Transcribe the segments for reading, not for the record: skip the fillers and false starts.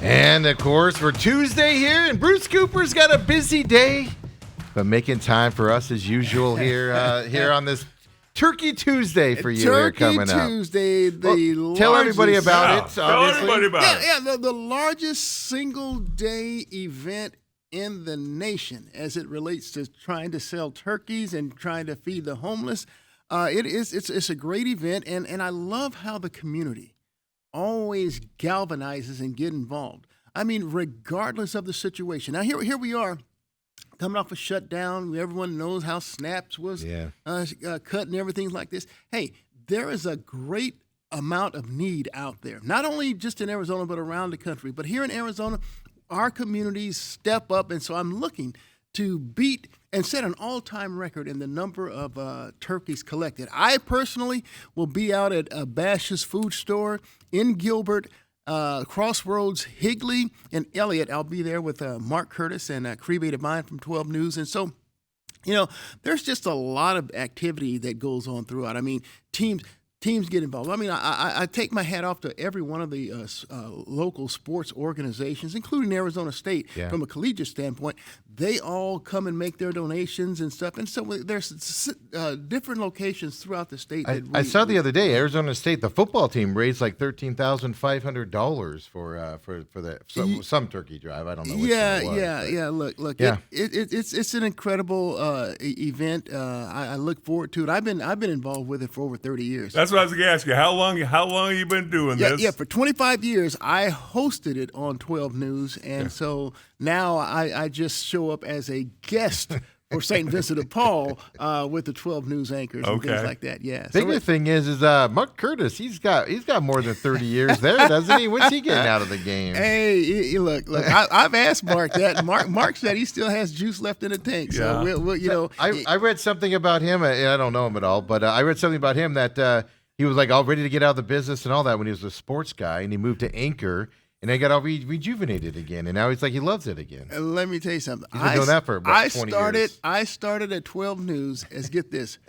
And, of course, we're Tuesday here, and Bruce Cooper's got a busy day, but making time for us as usual here on this Turkey Tuesday for you here coming up. Turkey Tuesday, tell everybody about it, Tell obviously. everybody about it. Yeah, the largest single-day event in the nation as it relates to trying to sell turkeys and trying to feed the homeless. It's a great event, and I love how the community always galvanizes and get involved. I mean, regardless of the situation. Now, here we are, coming off a shutdown. Everyone knows how snaps was cut and everything like this. Hey, there is a great amount of need out there, not only just in Arizona, but around the country. But here in Arizona, our communities step up, and so I'm looking to beat and set an all-time record in the number of turkeys collected. I personally will be out at Bash's Food Store in Gilbert, Crossroads, Higley, and Elliott. I'll be there with Mark Curtis and Crebe Devine from 12 News. And so, there's just a lot of activity that goes on throughout. I mean, teams get involved. I mean, I take my hat off to every one of the local sports organizations, including Arizona State, from a collegiate standpoint. They all come and make their donations and stuff. And so there's different locations throughout the state. I saw the other day, Arizona State, the football team raised like $13,500 for some turkey drive. I don't know. Look. Yeah. It's an incredible event. I look forward to it. I've been involved with it for over 30 years. That's what I was going to ask you. How long have you been doing this? Yeah, for 25 years, I hosted it on 12 News, and so now I just show up as a guest for St. Vincent de Paul with the 12 News anchors and things like that. Yeah. Bigger thing is Mark Curtis. He's got more than 30 years there, doesn't he? When's he getting out of the game? Hey, look. I've asked Mark that. Mark said he still has juice left in the tank. So I read something about him. I don't know him at all, but I read something about him that he was like all ready to get out of the business and all that when he was a sports guy, and he moved to anchor. And they got all rejuvenated again, and now he's like he loves it again. Let me tell you something. He's been doing that for about 20 years. I started at 12 News as, get this,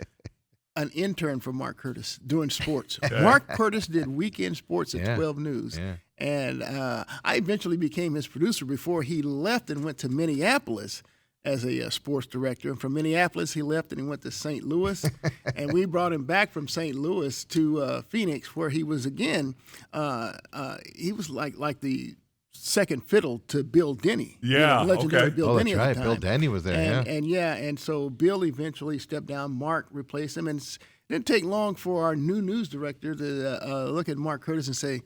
an intern for Mark Curtis doing sports. Okay. Mark Curtis did weekend sports at 12 News. Yeah. And I eventually became his producer before he left and went to Minneapolis as a sports director. And from Minneapolis, he left and he went to St. Louis. And we brought him back from St. Louis to Phoenix, where he was again. He was like the second fiddle to Bill Denny. Legendary Bill Denny at the time. Bill Denny was there, and so Bill eventually stepped down. Mark replaced him. And it didn't take long for our new news director to look at Mark Curtis and say,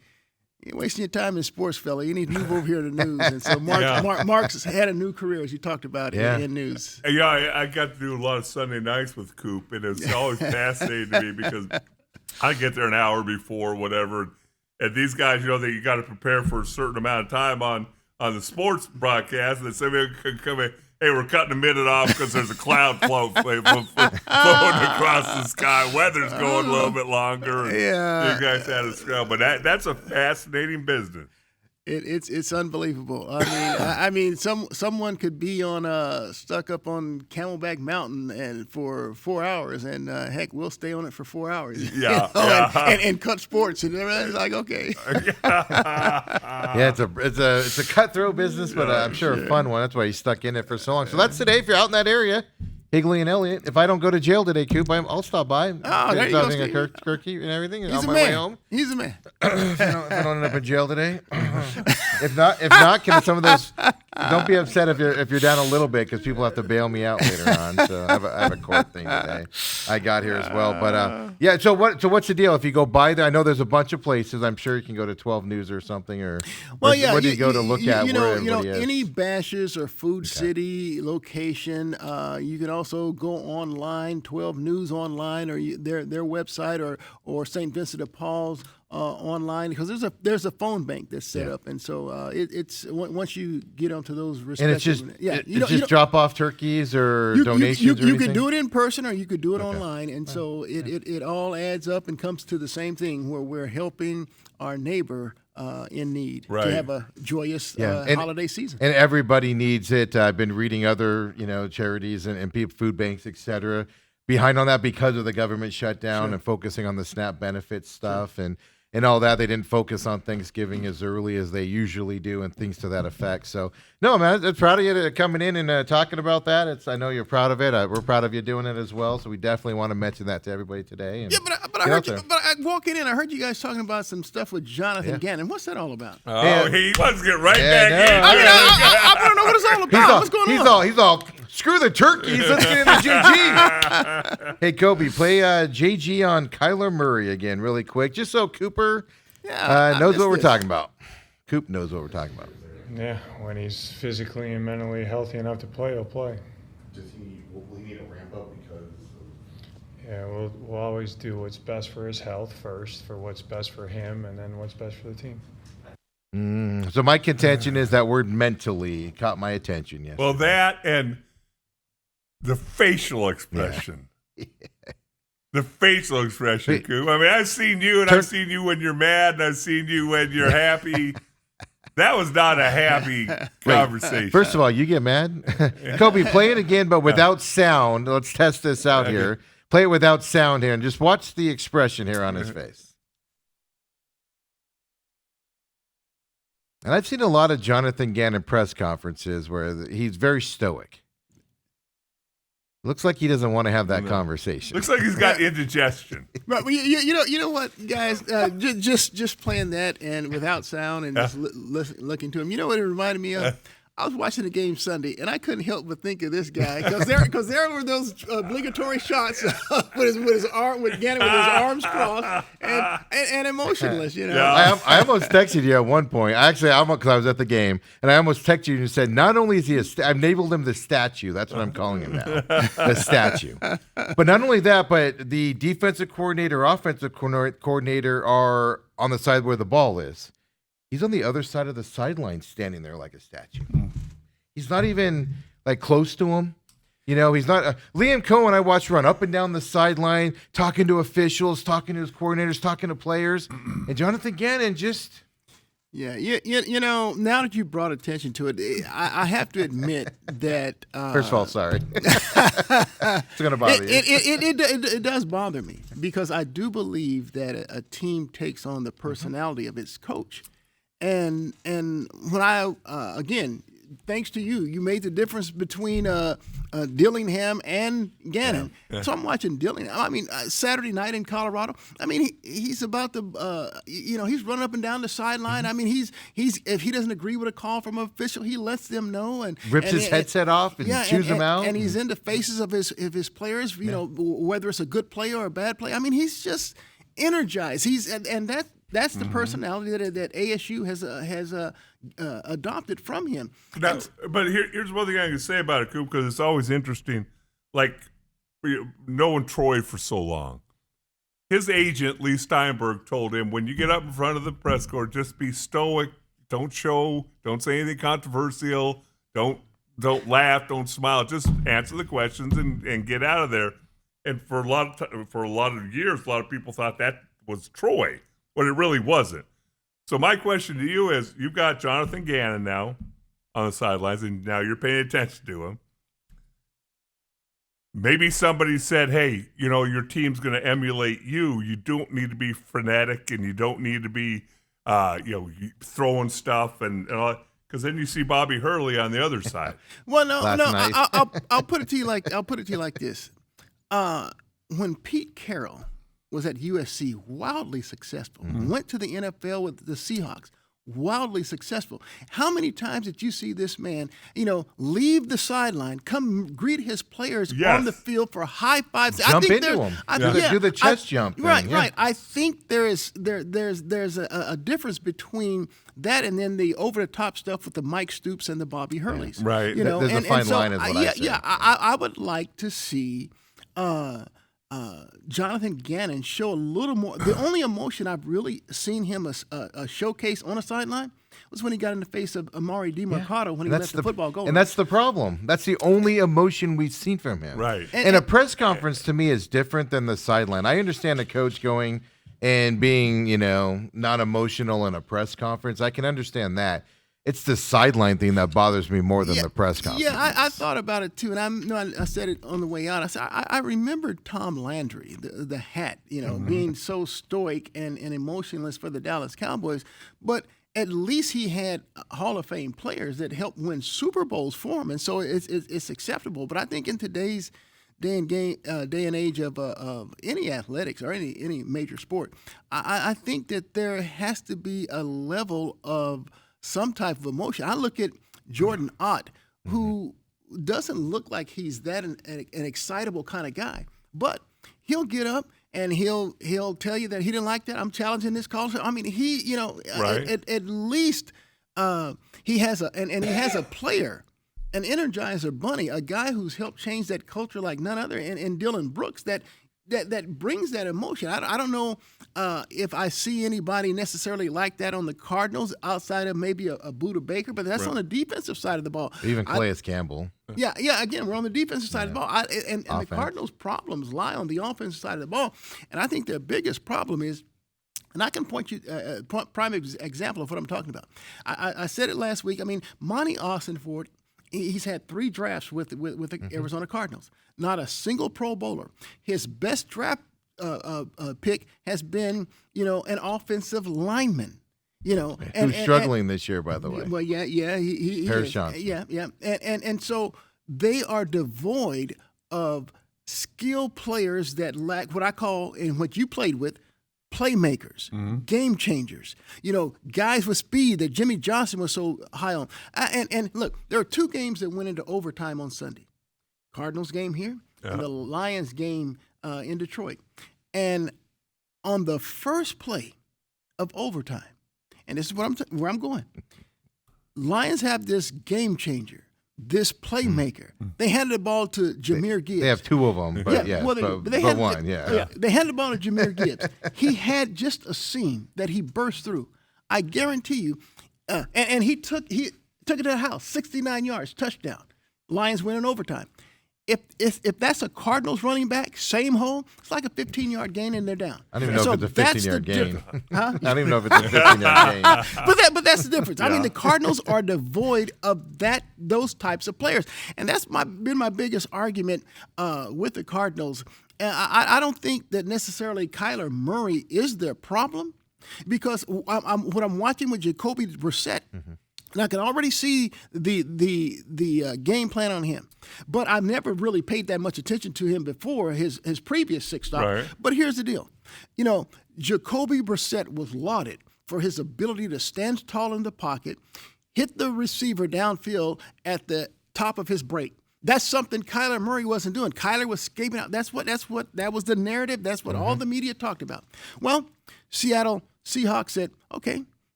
"You're wasting your time in sports, fella. You need to move over here to news." And so Mark's had a new career, as you talked about, in news. Yeah, I got to do a lot of Sunday nights with Coop, and it's always fascinating to me because I get there an hour before, whatever, and these guys, that you got to prepare for a certain amount of time on the sports broadcast, and somebody could come in. Hey, we're cutting a minute off because there's a cloud floating across the sky. Weather's going a little bit longer. And you guys had a scrub, but that's a fascinating business. It's unbelievable. I mean, someone could be stuck up on Camelback Mountain and for 4 hours, and heck, we'll stay on it for 4 hours. And cut sports, and everything's like, okay. It's a cutthroat business, but I'm sure a fun one. That's why he's stuck in it for so long. So that's today. If you're out in that area, Higley and Elliott. If I don't go to jail today, Coop, I'll stop by. There you go, having a turkey and everything. He's on a my man. way home. He's a man. If I don't end up in jail today. If not, can some of those? Don't be upset if you're down a little bit because people have to bail me out later on. So I have a court thing today. I got here as well, but So what's the deal? If you go by there, I know there's a bunch of places. I'm sure you can go to 12 News or something, or where do you go to look at? Any Bash's or Food City location. You can also go online, 12 News online, or their website, or St. Vincent de Paul's online, because there's a phone bank that's set up, and so it's once you get onto those respective, and it's just drop off turkeys or donations. You could do it in person or you could do it online, and so it all adds up and comes to the same thing where we're helping our neighbor in need to have a joyous holiday season. And everybody needs it. I've been reading other charities and people, food banks, etc. behind on that because of the government shutdown and focusing on the SNAP benefits stuff. And and all that. They didn't focus on Thanksgiving as early as they usually do and things to that effect. So, no, man, I'm proud of you coming in and talking about that. I know you're proud of it. We're proud of you doing it as well. So we definitely want to mention that to everybody today. And Yeah, but I heard you. But walking in, I heard you guys talking about some stuff with Jonathan Gannon. What's that all about? Oh, he wants to get right Yeah, back no, in. I mean, I want to know what it's all about. What's going on? He's all, screw the turkeys. Let's get into JG. Hey, Kobe, play JG on Kyler Murray again really quick, just so Cooper knows what we're talking about. Coop knows what we're talking about. Yeah, when he's physically and mentally healthy enough to play, he'll play. Will he need a ramp up because? Yeah, we'll always do what's best for his health first, for what's best for him, and then what's best for the team. So my contention is that word mentally caught my attention. Yes. Well, that and the facial expression. The facial expression, Coop. I mean, I've seen you, and I've seen you when you're mad, and I've seen you when you're happy. That was not a happy conversation. First of all, you get mad. Kobe, play it again, but without sound. Let's test this out here. Play it without sound here, and just watch the expression here on his face. And I've seen a lot of Jonathan Gannon press conferences where he's very stoic. Looks like he doesn't want to have that conversation. Looks like he's got indigestion. Right, well, you know what, guys? Just playing that and without sound and just looking to him. You know what it reminded me of? I was watching the game Sunday, and I couldn't help but think of this guy because there were those obligatory shots with Gannon with his arms crossed and emotionless. You know, Yeah. I almost texted you at one point. Actually, because I was at the game, and I almost texted you and said, not only is he I've labeled him the statue. That's what I'm calling him now, the statue. But not only that, but the defensive coordinator, offensive coordinator are on the side where the ball is. He's on the other side of the sideline standing there like a statue. He's not even like close to him. You know, he's not. Liam Cohen, I watched run up and down the sideline, talking to officials, talking to his coordinators, talking to players. And Jonathan Gannon just. Yeah, you know, now that you brought attention to it, I have to admit that. First of all, sorry. It's going to bother you. It does bother me because I do believe that a team takes on the personality of its coach. And when I again, thanks to you, you made the difference between Dillingham and Gannon. Yeah. So I'm watching Dillingham. I mean, Saturday night in Colorado. I mean, he's about to, he's running up and down the sideline. I mean, he's if he doesn't agree with a call from an official, he lets them know and rips his headset off and chews them out. And he's in the faces of his players. You know, whether it's a good play or a bad play. I mean, he's just energized. That's the personality that ASU has adopted from him. Now, but here's one thing I can say about it, Coop, because it's always interesting. Like, knowing Troy for so long, his agent, Lee Steinberg, told him, when you get up in front of the press corps, just be stoic. Don't say anything controversial. Don't laugh. Don't smile. Just answer the questions and get out of there. And for a lot of years, a lot of people thought that was Troy. But it really wasn't. So my question to you is, you've got Jonathan Gannon now on the sidelines, and now you're paying attention to him. Maybe somebody said, hey, you know, your team's going to emulate you. You don't need to be frenetic, and you don't need to be, throwing stuff and all that. Because then you see Bobby Hurley on the other side. Well, no. I'll put it to you like this. When Pete Carroll was at USC, wildly successful. Went to the NFL with the Seahawks, wildly successful. How many times did you see this man, leave the sideline, come greet his players on the field for high fives? Jump into them. Do the chest jump thing. Right. I think there's a difference between that and then the over-the-top stuff with the Mike Stoops and the Bobby Hurleys. Right. There's a fine line is what I say. Yeah, I would like to see Jonathan Gannon show a little more. The only emotion I've really seen him showcase on a sideline was when he got in the face of Amari DiMercato when he let the football go. And that's the problem. That's the only emotion we've seen from him. Right. And a press conference to me is different than the sideline. I understand a coach going and being, not emotional in a press conference. I can understand that. It's the sideline thing that bothers me more than the press conference. Yeah, I thought about it too, and I said it on the way out. I said I remember Tom Landry, the hat, being so stoic and emotionless for the Dallas Cowboys, but at least he had Hall of Fame players that helped win Super Bowls for him, and so it's acceptable. But I think in today's day and age of any athletics or any major sport, I think that there has to be a level of some type of emotion. I look at Jordan Ott, who doesn't look like he's that an excitable kind of guy, but he'll get up and he'll tell you that he didn't like that. I'm challenging this call. I mean, he, Right. at least he has a player, an Energizer Bunny, a guy who's helped change that culture like none other, in Dylan Brooks that brings that emotion. I don't know if I see anybody necessarily like that on the Cardinals outside of maybe a Budda Baker, but that's on the defensive side of the ball. Even Calais Campbell. Yeah. Again, we're on the defensive side of the ball, and the Cardinals' problems lie on the offensive side of the ball. And I think their biggest problem is, and I can point you a prime example of what I'm talking about. I said it last week. I mean, Monty Austinford, he's had 3 drafts with the Arizona Cardinals. Not a single Pro Bowler. His best draft pick has been, an offensive lineman. Who's struggling this year, by the way. Well, yeah, he Paris is. Johnson. Yeah, and so they are devoid of skilled players that lack what I call, and what you played with, playmakers, game changers. Guys with speed that Jimmy Johnson was so high on. And look, there are 2 games that went into overtime on Sunday. Cardinals game here and the Lions game in Detroit. And on the first play of overtime, and this is where I'm going, Lions have this game changer, this playmaker. They handed the ball to Jahmyr Gibbs. They have 2 of them, but they but one, yeah. They handed the ball to Jahmyr Gibbs. He had just a seam that he burst through. I guarantee you, and he took it to the house, 69 yards, touchdown. Lions win in overtime. If that's a Cardinals running back, same hole, it's like a 15-yard gain and they're down. I don't even know if it's a 15-yard gain. Huh? I don't even know if it's a 15-yard gain. But that's the difference. I mean, the Cardinals are devoid of those types of players, and that's been my biggest argument with the Cardinals. And I don't think that necessarily Kyler Murray is their problem, because what I'm watching with Jacoby Brissett. And I can already see the game plan on him. But I've never really paid that much attention to him before his previous 6 stops. Right. But here's the deal. Jacoby Brissett was lauded for his ability to stand tall in the pocket, hit the receiver downfield at the top of his break. That's something Kyler Murray wasn't doing. Kyler was escaping out. That was the narrative. That's what all the media talked about. Well, Seattle Seahawks said, okay,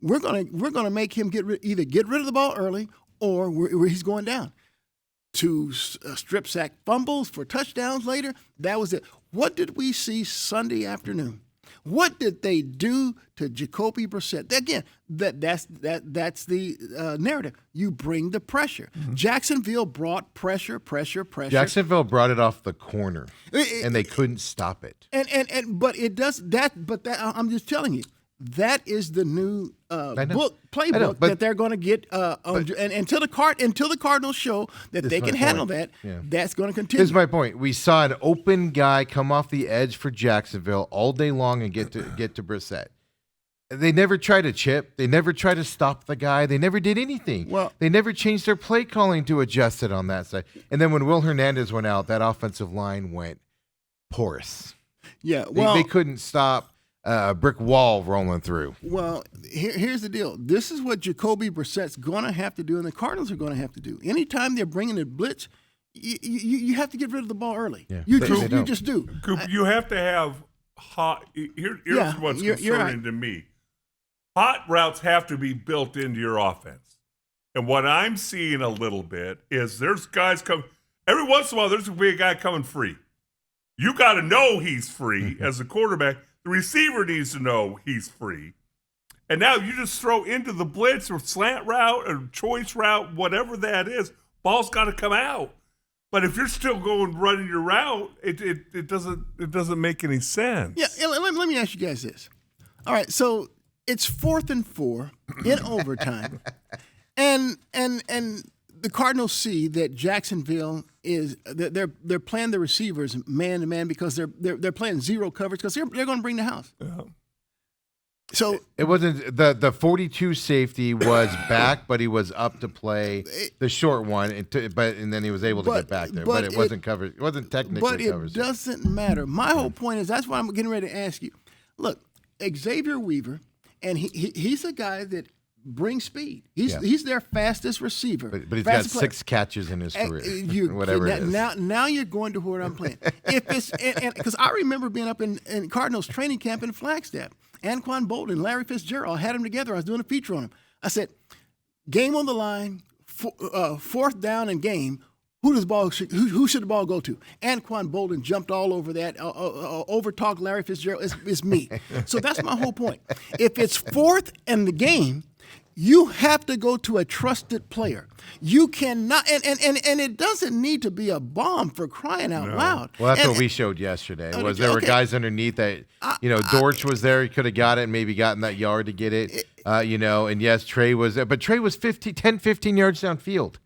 we're gonna make him either get rid of the ball early or he's going down. 2 strip sack fumbles for touchdowns later. That was it. What did we see Sunday afternoon? What did they do to Jacoby Brissett? Again, that's the narrative. You bring the pressure. Jacksonville brought pressure. Jacksonville brought it off the corner, and they couldn't stop it. But it does that. But that, I'm just telling you, that is the new playbook that they're going to get. Until the Cardinals show that they can handle that, that's going to continue. Here's my point. We saw an open guy come off the edge for Jacksonville all day long and get to Brissett. They never tried to chip. They never tried to stop the guy. They never did anything. Well, they never changed their play calling to adjust it on that side. And then when Will Hernandez went out, that offensive line went porous. Yeah, well, they couldn't stop a brick wall rolling through. Well, here's the deal. This is what Jacoby Brissett's going to have to do, and the Cardinals are going to have to do. Anytime they're bringing a blitz, you have to get rid of the ball early. Yeah, you they just do. Coop, you have to have hot. Here's what's concerning right. to me. Hot routes have to be built into your offense. And what I'm seeing a little bit is there's guys come every once in a while. There's going to be a guy coming free. You got to know he's free as a quarterback. The receiver needs to know he's free. And now you just throw into the blitz or slant route or choice route, whatever that is. Ball's got to come out. But if you're still running your route, it doesn't make any sense. Yeah, let me ask you guys this. All right, so It's 4th and 4 in overtime, and the Cardinals see that Jacksonville is they're playing the receivers man to man because they're playing zero coverage because they're going to bring the house. Yeah. So It wasn't the 42 safety was back, but he was up to play the short one, and then he was able to get back there. But it wasn't covered. It wasn't technically covered. But it doesn't matter. My whole point is that's why I'm getting ready to ask you. Look, Xavier Weaver, and he's a guy that brings speed. He's their fastest receiver. But he's got 6 catches in his career. Whatever it is. Now you're going to where I'm playing. If it's because I remember being up in Cardinals training camp in Flagstaff. Anquan Bolden, Larry Fitzgerald, I had them together. I was doing a feature on them. I said, game on the line, 4th down and game. Who should the ball go to? Anquan Bolden jumped all over that, over-talked Larry Fitzgerald. It's me. So that's my whole point. If it's 4th and the game, you have to go to a trusted player. You cannot, and it doesn't need to be a bomb for crying out loud. Well, that's what we showed yesterday. There were guys underneath that, Dortch was there. He could have got it and maybe gotten that yard to get it, and yes, Trey was there. But Trey was 10, 15 yards downfield.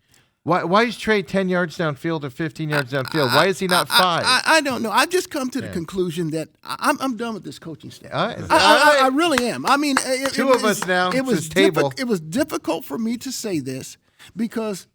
Why is Trey 10 yards downfield or 15 yards downfield? Why is he not 5? I don't know. I've just come to the conclusion that I'm done with this coaching staff. All right. I really am. I mean, two of us now. It was table. It was difficult for me to say this because,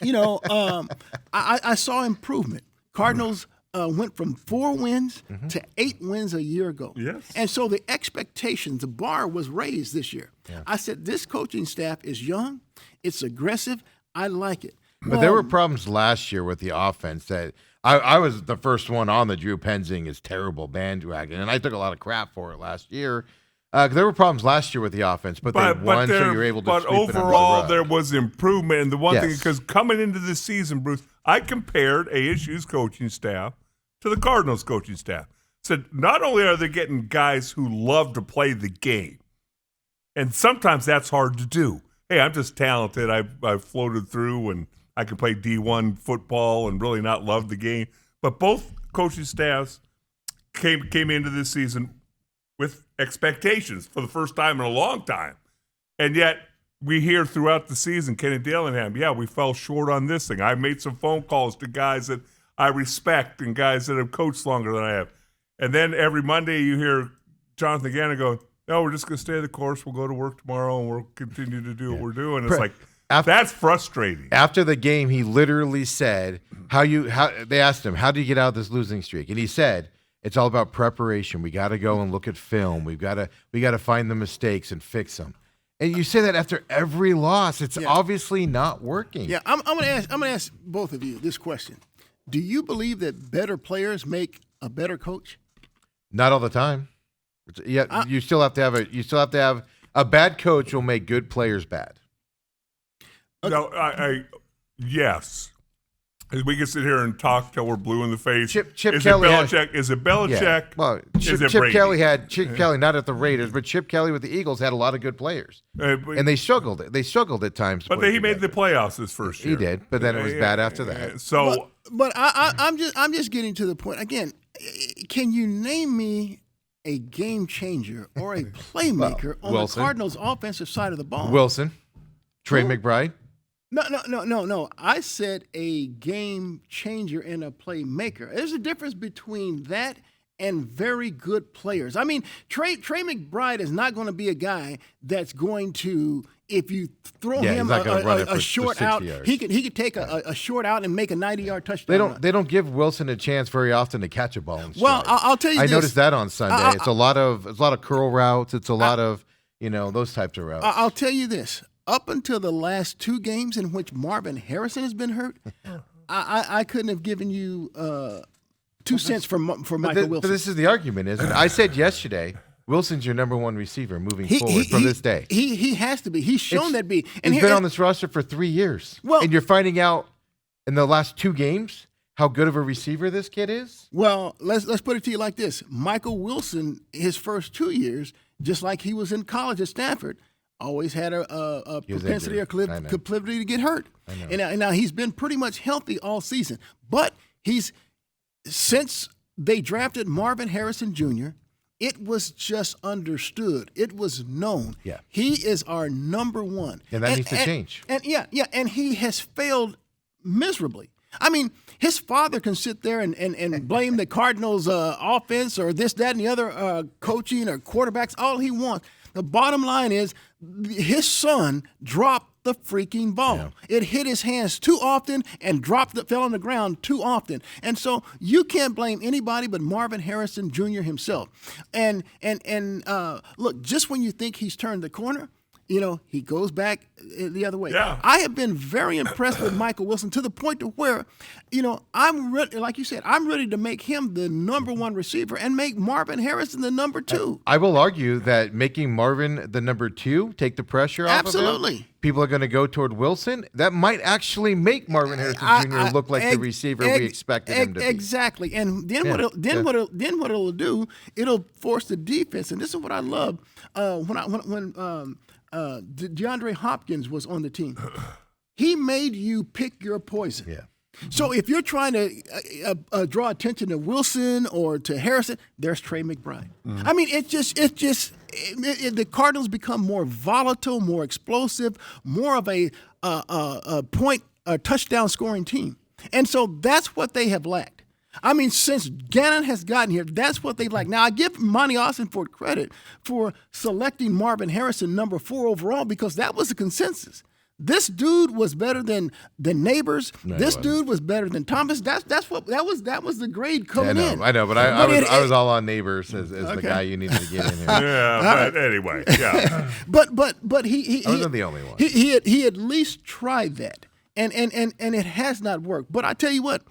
I saw improvement. Cardinals went from 4 wins to 8 wins a year ago. Yes. And so the expectations, the bar was raised this year. Yeah. I said, this coaching staff is young. It's aggressive. I like it. But there were problems last year with the offense that I was the first one on the Drew Penzing is terrible bandwagon, and I took a lot of crap for it last year. There were problems last year with the offense, but they won, so you're able to But sweep it under the overall, rug. there was improvement. And the one thing, Yes. because coming into this season, Bruce, I compared ASU's coaching staff to the Cardinals' coaching staff. Said not only are they getting guys who love to play the game, and sometimes that's hard to do. Hey, I'm just talented. I've floated through, and I can play D1 football and really not love the game. But both coaching staffs came into this season with expectations for the first time in a long time. And yet we hear throughout the season, Kenny Dillingham, we fell short on this thing. I made some phone calls to guys that I respect and guys that have coached longer than I have. And then every Monday you hear Jonathan Gannon go, no, we're just going to stay the course. We'll go to work tomorrow, and we'll continue to do what we're doing. It's like, that's frustrating. After the game, he literally said, they asked him, how do you get out of this losing streak? And he said, it's all about preparation. We got to go and look at film. We got to find the mistakes and fix them. And you say that after every loss. It's obviously not working. Yeah, I'm gonna ask both of you this question. Do you believe that better players make a better coach? Not all the time. You still have to have a bad coach will make good players bad. Okay. No, yes. We can sit here and talk till we're blue in the face. Chip is Kelly. Is it Belichick? Yeah. Well, Is it Chip Brady? Kelly not at the Raiders, but Chip Kelly with the Eagles had a lot of good players, and they struggled. They struggled at times. to But put he it made the together. playoffs this first year. He did, but then it was bad after that. So, But I'm just getting to the point again. Can you name me a game changer or a playmaker on the Wilson. Cardinals' offensive side of the ball? Wilson, Trey Who? McBride. No. I said a game changer and a playmaker. There's a difference between that and very good players. I mean, Trey McBride is not going to be a guy that's going to, if you throw Yeah, him he's not gonna run it a for short 60 out, yards. he could take a short out and make a 90-yard touchdown. They don't give Wilson a chance very often to catch a ball. In Well, stride. I'll tell you I this. noticed that on Sunday. It's a lot of curl routes. It's a lot of those types of routes. I'll tell you this. Up until the last 2 games in which Marvin Harrison has been hurt, I couldn't have given you 2 cents for Michael Wilson. But this is the argument, isn't it? I said yesterday, Wilson's your number 1 receiver moving forward from this day. He has to be. He's shown that be. And he's been on this roster for 3 years. Well- and you're finding out in the last 2 games how good of a receiver this kid is? Well, let's put it to you like this. Michael Wilson, his first 2 years, just like he was in college at Stanford, always had a He was propensity or injured. I know. proclivity to get hurt. And now he's been pretty much healthy all season. But since they drafted Marvin Harrison Jr., it was just understood. It was known. Yeah. He is our number one. And that needs to change. And and he has failed miserably. I mean, his father can sit there and blame the Cardinals' offense or this, that, and the other coaching or quarterbacks all he wants. The bottom line is his son dropped the freaking ball. Yeah. It hit his hands too often and fell on the ground too often. And so you can't blame anybody but Marvin Harrison Jr. himself. And look, just when you think he's turned the corner, he goes back the other way. Yeah. I have been very impressed with Michael Wilson to the point to where, I'm ready, like you said, I'm ready to make him the number one receiver and make Marvin Harrison the number two. I will argue that making Marvin the number 2 take the pressure off of Absolutely. him. People are going to go toward Wilson. That might actually make Marvin Harrison Jr. look like the receiver we expected him to be. Exactly. And then what it'll do, it'll force the defense. And this is what I love when DeAndre Hopkins was on the team. He made you pick your poison. Yeah. So if you're trying to draw attention to Wilson or to Harrison, there's Trey McBride. I mean, the Cardinals become more volatile, more explosive, more of a touchdown scoring team. And so that's what they have lacked. I mean, since Gannon has gotten here, that's what they like. Now, I give Monty Ossenfort credit for selecting Marvin Harrison number 4 overall because that was the consensus. This dude was better than Neighbors. No, this dude was better than Thomas. That was the grade coming in. I know, but I was all on Neighbors as the guy you needed to get in here. Yeah, but anyway, yeah. But he I wasn't the only one. He at least tried that, and it has not worked. But I tell you what.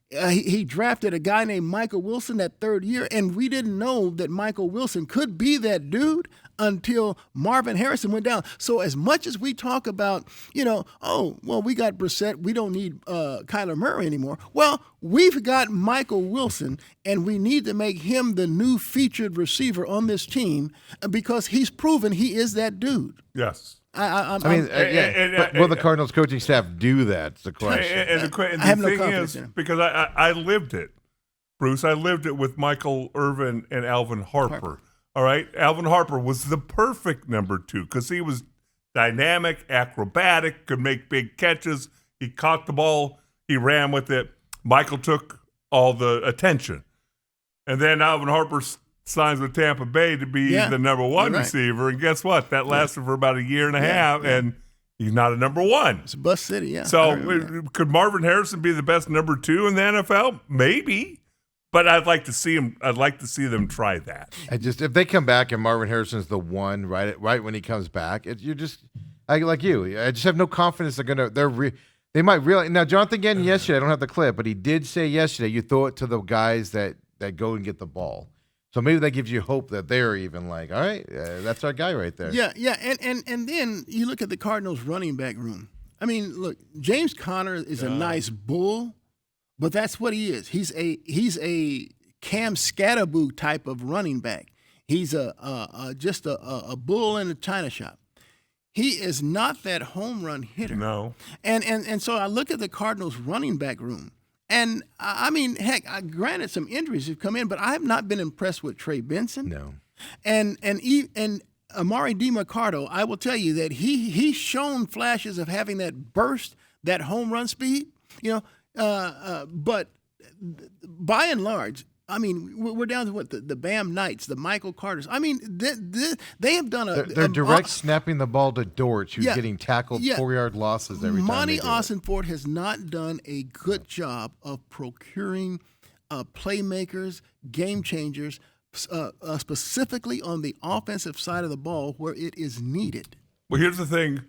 He drafted a guy named Michael Wilson that third year, and we didn't know that Michael Wilson could be that dude until Marvin Harrison went down. So as much as we talk about, we got Brissett, we don't need Kyler Murray anymore. Well, we've got Michael Wilson, and we need to make him the new featured receiver on this team because he's proven he is that dude. Yes. Will the Cardinals coaching staff do that? It's the question. And the I have no thing confidence is, in him. because I lived it, Bruce, I lived it with Michael Irvin and Alvin Harper. All right? Alvin Harper was the perfect number 2 because he was dynamic, acrobatic, could make big catches. He caught the ball. He ran with it. Michael took all the attention. And then Alvin Harper signs with Tampa Bay to be the number 1 receiver. And guess what? That lasted for about a year and a half, and he's not a number 1. It's a bust city, yeah. So could Marvin Harrison be the best number 2 in the NFL? Maybe. But I'd like to see him. I'd like to see them try that. If they come back and Marvin Harrison's the one right when he comes back, I just have no confidence they might realize. Now, Jonathan Gannon yesterday, I don't have the clip, but he did say yesterday you throw it to the guys that go and get the ball. So maybe that gives you hope that they're even like, all right, that's our guy right there. Yeah, and then you look at the Cardinals' running back room. I mean, look, James Conner is a nice bull, but that's what he is. He's a Cam Scatterboo type of running back. He's just a bull in a china shop. He is not that home run hitter. No. And so I look at the Cardinals' running back room. And I mean, heck, granted some injuries have come in, but I have not been impressed with Trey Benson. No. And Amari DiMercado, I will tell you that he's shown flashes of having that burst, that home run speed, but by and large, I mean, we're down to what the Bam Knights, the Michael Carters. I mean, they have done They're direct snapping the ball to Dortch, who's getting tackled 4-yard losses every time. Monty Ossenfort has not done a good job of procuring playmakers, game changers, specifically on the offensive side of the ball where it is needed. Well, here's the thing.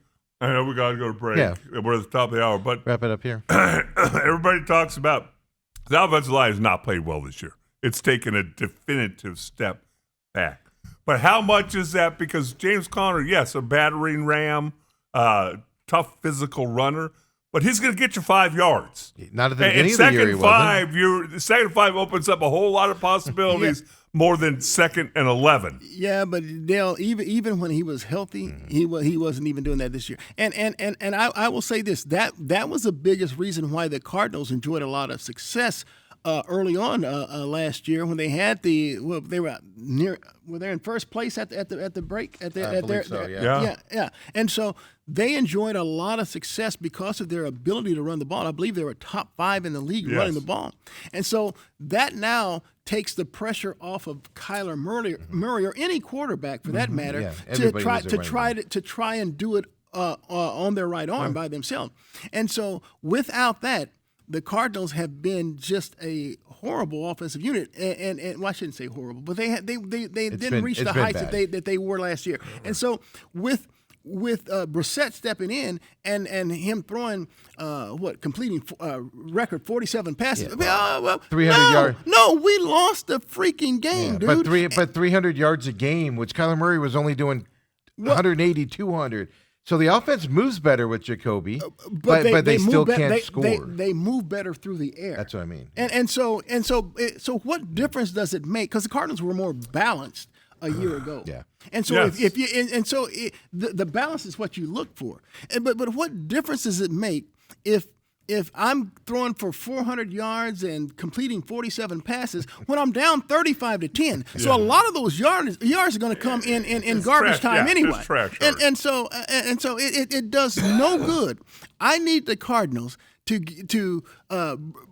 I know we got to go to break. Yeah. We're at the top of the hour, but Wrap it up here. everybody talks about the offensive line has not played well this year. It's taken a definitive step back. But how much is that? Because James Conner, yes, a battering ram, tough physical runner, but he's going to get you 5 yards. Not at the beginning of the year, he wasn't. The second 5 opens up a whole lot of possibilities more than 2nd and 11. Yeah, but Dale, even when he was healthy, he wasn't even doing that this year. And I will say this, that was the biggest reason why the Cardinals enjoyed a lot of success early on last year when they had they were in first place at the break at I believe so, yeah. yeah. And so they enjoyed a lot of success because of their ability to run the ball. I believe they were top 5 in the league running the ball, and so that now takes the pressure off of Kyler Murray or any quarterback for that matter to try and do it on their right arm by themselves. And so without that, the Cardinals have been just a horrible offensive unit, and well, I shouldn't say horrible, but they didn't reach the heights that they were last year. And so with Brissett stepping in and him throwing completing record 47 passes. 300 yards. No, we lost the freaking game, dude. But 300 yards a game, which Kyler Murray was only doing 180, 200. So the offense moves better with Jacoby, but they still can't score. They move better through the air. That's what I mean. And so what difference does it make? Because the Cardinals were more balanced a year ago. Yeah. And so the balance is what you look for. But what difference does it make if I'm throwing for 400 yards and completing 47 passes when I'm down 35-10? So a lot of those yards are going to come in garbage time anyway. And so it does no good. I need the Cardinals to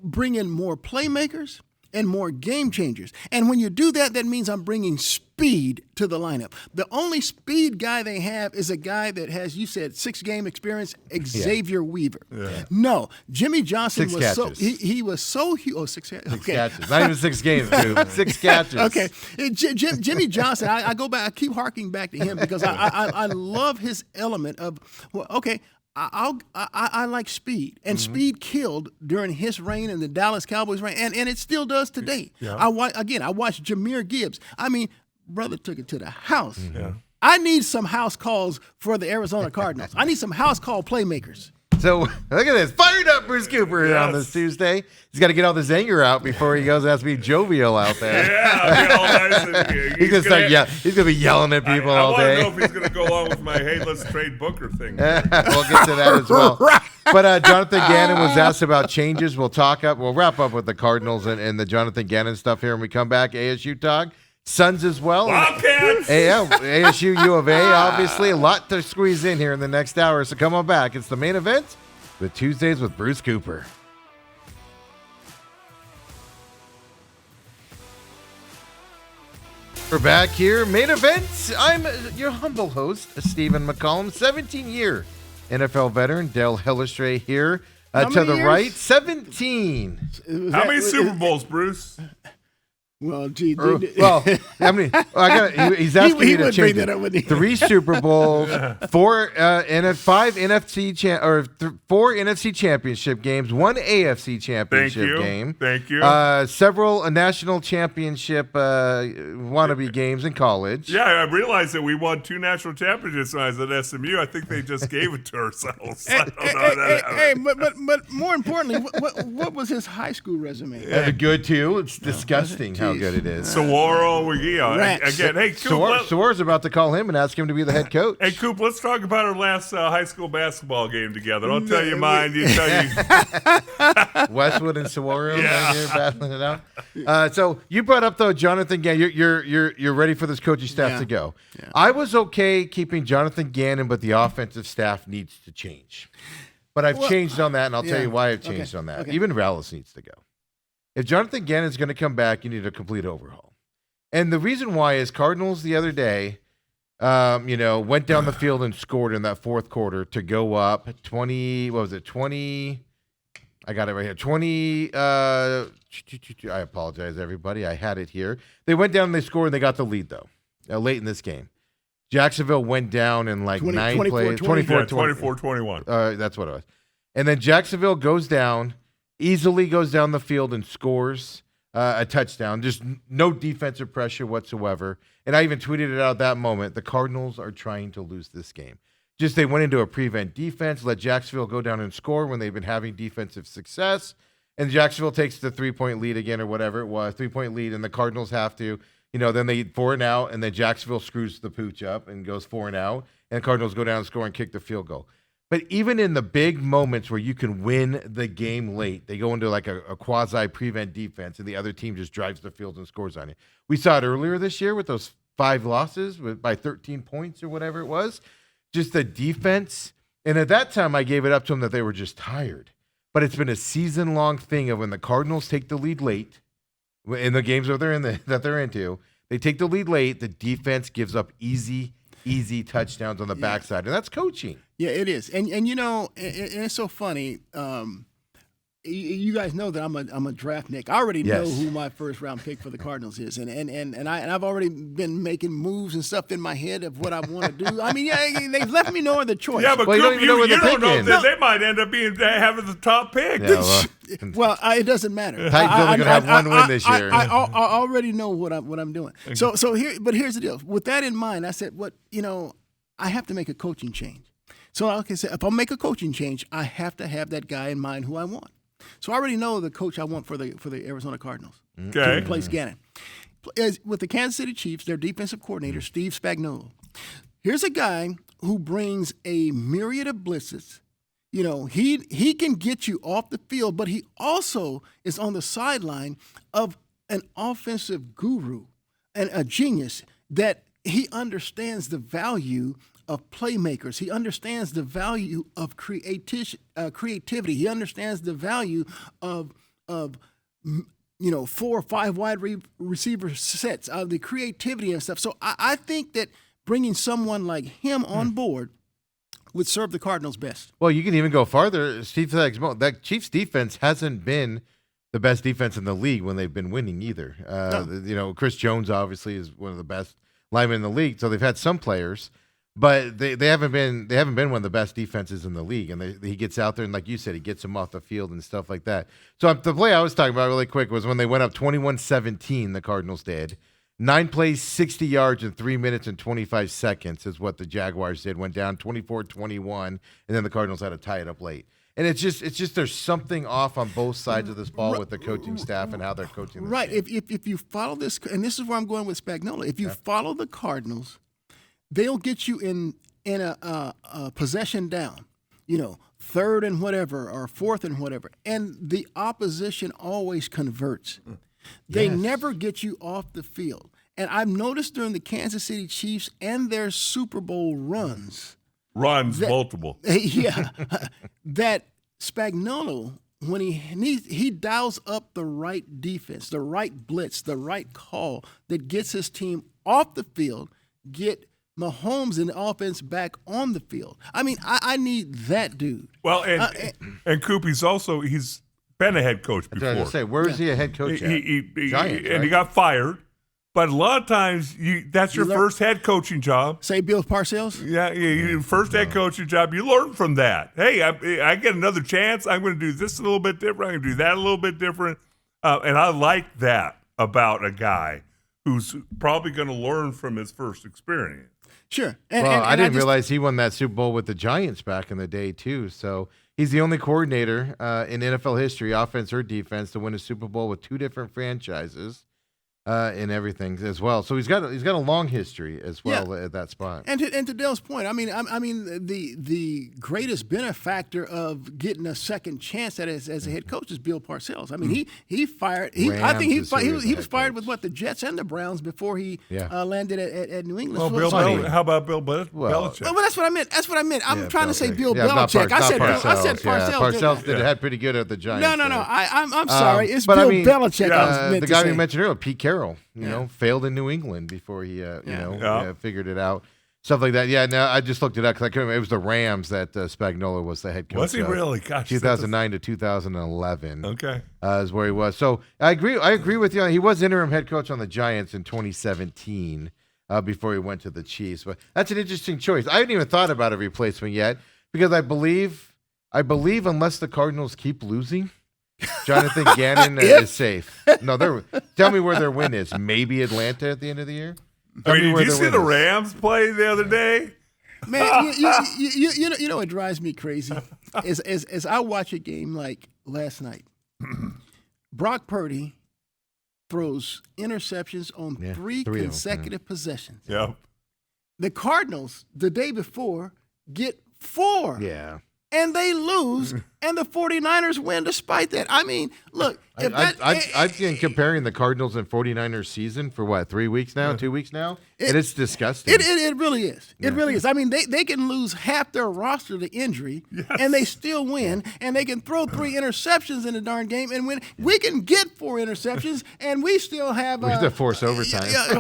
bring in more playmakers and more game changers. And when you do that, that means I'm bringing speed to the lineup. The only speed guy they have is a guy that has, you said, 6-game experience, Xavier Weaver. Yeah. No, Jimmy Johnson was catches. He was so huge. Oh, 6 catches. Okay. 6 catches. Not even 6 games, dude. 6 catches. Okay. Jimmy Johnson, I go back, I keep harking back to him because I love his element of, I like speed, and speed killed during his reign and the Dallas Cowboys reign, and it still does today. Yeah. I watched Jahmyr Gibbs. I mean, brother took it to the house. Yeah. I need some house calls for the Arizona Cardinals. I need some house call playmakers. So look at this. Fired up Bruce Cooper on this Tuesday. He's got to get all this anger out before he goes and has to be jovial out there. He's going to be yelling at people all day. I want to know if he's going to go along with my hey, let's trade Booker thing. We'll get to that as well. But Jonathan Gannon was asked about changes. We'll wrap up with the Cardinals and the Jonathan Gannon stuff here when we come back. ASU talk. Suns as well. Wildcats! ASU, U of A, obviously. A lot to squeeze in here in the next hour, so come on back. It's the main event with Tuesdays with Bruce Cooper. We're back here. Main event. I'm your humble host, Stephen McCollum, 17-year NFL veteran. Dale Hellestrae here. To the right, 17. How many Super Bowls, Bruce? Well, gee, I mean, he's asking me to change it. 3 Super Bowls, 4 NFC championship games, 1 AFC championship game. Thank you. Several national championship wannabe games in college. Yeah, I realized that we won 2 national championships when I was at SMU. I think they just gave it to ourselves. But more importantly, what was his high school resume? Good too. It's disgusting how good it is. Saguaro, again. Hey, Coop, Soar's about to call him and ask him to be the head coach. Hey, Coop, let's talk about our last high school basketball game together. I'll tell you mine. You tell you. Westwood and Saguaro right here battling it out. So you brought up though Jonathan Gannon. You're ready for this coaching staff to go. Yeah. I was okay keeping Jonathan Gannon, but the offensive staff needs to change. But I've changed on that, and I'll tell you why I've changed on that. Okay. Even Rallis needs to go. If Jonathan Gannon is going to come back, you need a complete overhaul. And the reason why is Cardinals the other day, went down the field and scored in that fourth quarter to go up 20. What was it? 20. I got it right here. 20. I apologize, everybody. I had it here. They went down and they scored, and they got the lead, though, late in this game. Jacksonville went down in 9 plays. 24-21. That's what it was. And then Jacksonville easily goes down the field and scores a touchdown. Just no defensive pressure whatsoever. And I even tweeted it out at that moment. The Cardinals are trying to lose this game. Just they went into a prevent defense, let Jacksonville go down and score when they've been having defensive success. And Jacksonville takes the 3-point lead again or whatever it was, 3-point lead, and the Cardinals have to, then they 4 and out, and then Jacksonville screws the pooch up and goes 4 and out, and the Cardinals go down and score and kick the field goal. But even in the big moments where you can win the game late, they go into like a quasi prevent defense, and the other team just drives the field and scores on you. We saw it earlier this year with those 5 losses by 13 points or whatever it was. Just the defense. And at that time, I gave it up to them that they were just tired. But it's been a season-long thing of when the Cardinals take the lead late in the games that they're into. They take the lead late. The defense gives up easy touchdowns on the backside, and that's coaching. Yeah, it is, and you know, and it's so funny. You guys know that I'm a draft nick. I already know who my first round pick for the Cardinals is, and I've already been making moves and stuff in my head of what I want to do. I mean, yeah, they've left me no other choice. Yeah, but Well, you don't even know where you they're don't know picking. that they might end up having the top pick. Yeah, Well, it doesn't matter. Titans only gonna have one win this year. I already know what I'm doing. So here's the deal. With that in mind, I said, I have to make a coaching change. So like I said, if I make a coaching change, I have to have that guy in mind who I want. So I already know the coach I want for the Arizona Cardinals to Okay. replace Gannon. With the Kansas City Chiefs, their defensive coordinator, Steve Spagnuolo. Here's a guy who brings a myriad of blitzes. You know, he can get you off the field, but he also is on the sideline of an offensive guru and a genius that he understands the value of playmakers. He understands the value of creativity. He understands the value of 4 or 5 wide receiver sets, the creativity and stuff. So I think that bringing someone like him on board would serve the Cardinals best. Well, you can even go farther. Steve Spagnuolo, that Chiefs defense hasn't been the best defense in the league when they've been winning either. You know, Chris Jones obviously is one of the best linemen in the league, so they've had some players. But they haven't been one of the best defenses in the league, and he gets out there and, like you said, he gets them off the field and stuff like that. So the play I was talking about really quick was when they went up 21-17. The Cardinals did 9 plays, 60 yards in 3 minutes and 25 seconds is what the Jaguars did. Went down 24-21, and then the Cardinals had to tie it up late. And it's just there's something off on both sides of this ball with the coaching staff and how they're coaching. This Right. game. If you follow this, and this is where I'm going with Spagnuolo. If you follow the Cardinals, they'll get you in a possession down, you know, 3rd and whatever or 4th and whatever, and the opposition always converts. They never get you off the field. And I've noticed during the Kansas City Chiefs and their Super Bowl runs, multiple. that Spagnuolo, when he dials up the right defense, the right blitz, the right call that gets his team off the field, get Mahomes and the offense back on the field. I mean, I need that dude. Well, and Coop, he's been a head coach before. I was going to say, where is he a head coach at? Giants, and he got fired. But a lot of times, that's your first head coaching job. Say Bill Parcells? Yeah, first head coaching job. You learn from that. Hey, I get another chance. I'm going to do this a little bit different. I'm going to do that a little bit different. And I like that about a guy who's probably going to learn from his first experience. Sure. I didn't realize he won that Super Bowl with the Giants back in the day, too. So he's the only coordinator in NFL history, offense or defense, to win a Super Bowl with 2 different franchises. In everything as well, so he's got a long history as well at that spot. And to Dale's point, I mean the greatest benefactor of getting a second chance at as a head coach is Bill Parcells. I mean he fired. I think he was fired with the Jets and the Browns before he landed at New England. Well, how about Bill Belichick? Well, that's what I meant. I'm trying to say Bill Belichick. I said Parcells. Parcells had pretty good at the Giants. No. I'm sorry. It's Bill Belichick. The guy we mentioned earlier, Pete Carroll. Failed in New England before he, figured it out. Stuff like that. Yeah, no, I just looked it up because I couldn't. It was the Rams that Spagnuolo was the head coach. Was he really? Gosh, 2009 to 2011. Okay, is where he was. So I agree with you. He was interim head coach on the Giants in 2017 before he went to the Chiefs. But that's an interesting choice. I haven't even thought about a replacement yet because I believe unless the Cardinals keep losing, Jonathan Gannon is safe. No, tell me where their win is. Maybe Atlanta at the end of the year. Did you see the Rams play the other day? Man, you know what drives me crazy is as I watch a game like last night. Brock Purdy throws interceptions on 3 consecutive possessions. Yep. The Cardinals the day before get 4. Yeah. And they lose, and the 49ers win despite that. I mean, look. If I've been comparing the Cardinals and 49ers season for what, 3 weeks now, 2 weeks now? And it's disgusting. It really is. It really is. I mean, they can lose half their roster to injury, and they still win, and they can throw 3 interceptions in the darn game and win. We can get 4 interceptions, and we still have. We have to force overtime. That's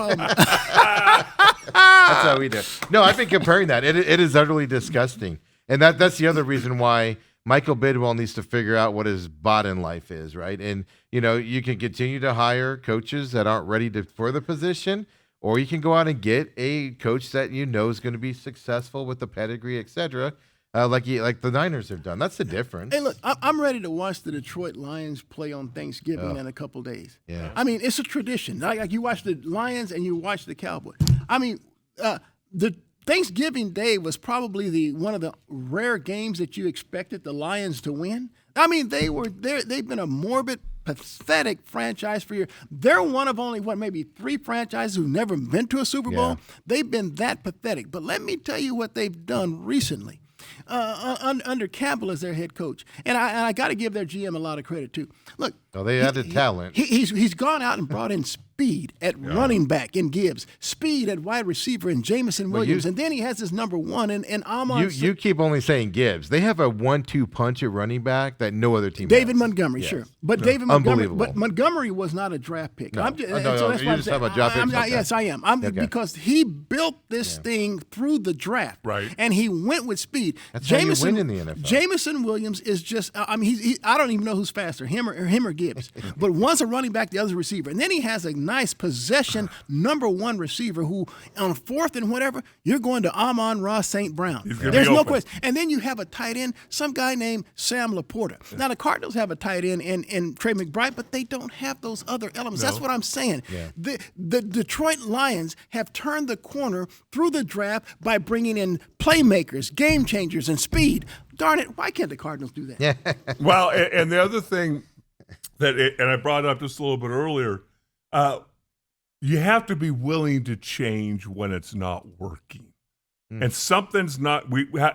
how we do. No, I've been comparing that. It is utterly disgusting. And that's the other reason why Michael Bidwell needs to figure out what his bot in life is, right? And, you can continue to hire coaches that aren't ready for the position, or you can go out and get a coach that is going to be successful with the pedigree, et cetera, like the Niners have done. That's the difference. Hey, look, I'm ready to watch the Detroit Lions play on Thanksgiving in a couple days. Yeah. I mean, it's a tradition. Like you watch the Lions and you watch the Cowboys. I mean, the Thanksgiving Day was probably one of the rare games that you expected the Lions to win. I mean, they've been a morbid, pathetic franchise for years. They're one of only, maybe 3 franchises who've never been to a Super Bowl. Yeah. They've been that pathetic. But let me tell you what they've done recently. Under Campbell as their head coach. And I got to give their GM a lot of credit, too. Look. Well, they added talent. He's gone out and brought in speed at running back in Gibbs, speed at wide receiver in Jamison Williams, and then he has his number 1 in Amon. You keep only saying Gibbs. They have a 1-2 punch at running back that no other team David has. Montgomery, Yes. sure. But David Montgomery, Unbelievable. but Montgomery was not a draft pick. No. I'm just, No, so no, that's you're why I'm just saying, talking about draft picks? Okay. Yes, I am. Okay. Because he built this thing through the draft. Right. And he went with speed. That's how you win in the NFL. Jamison Williams is just, I mean, I don't even know who's faster, him or Gibbs. But one's a running back, the other's a receiver. And then he has a nice possession number 1 receiver who, on 4th and whatever, you're going to Amon-Ra St. Brown. There's no question. And then you have a tight end, some guy named Sam Laporta. Now, the Cardinals have a tight end in Trey McBride, but they don't have those other elements. That's what I'm saying. Yeah. The Detroit Lions have turned the corner through the draft by bringing in playmakers, game changers, and speed. Darn it, why can't the Cardinals do that? Yeah. Well, and the other thing and I brought it up just a little bit earlier, you have to be willing to change when it's not working. And something's not.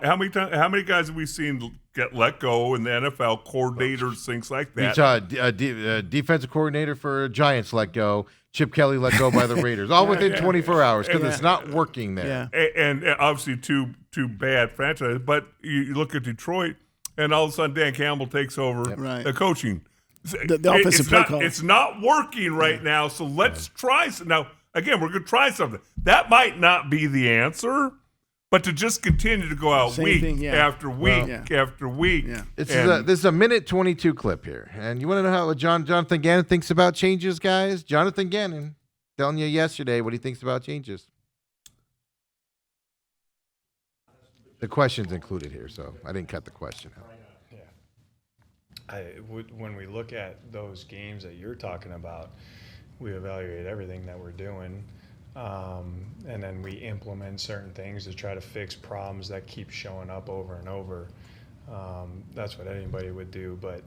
How many guys have we seen get let go in the NFL? Coordinators, things like that. We saw a defensive coordinator for Giants let go. Chip Kelly let go by the Raiders, all within 24 hours because it's not working there. Yeah. And obviously two bad franchises. But you look at Detroit, and all of a sudden Dan Campbell takes over the coaching. The offensive play call. It's not working right now, so let's try. Now, again, we're going to try something. That might not be the answer, but to just continue to go out after week after week. Yeah. This is a minute 22 clip here. And you want to know how Jonathan Gannon thinks about changes, guys? Jonathan Gannon telling you yesterday what he thinks about changes. The question's included here, so I didn't cut the question out. When we look at those games that you're talking about, we evaluate everything that we're doing, and then we implement certain things to try to fix problems that keep showing up over and over. That's what anybody would do, but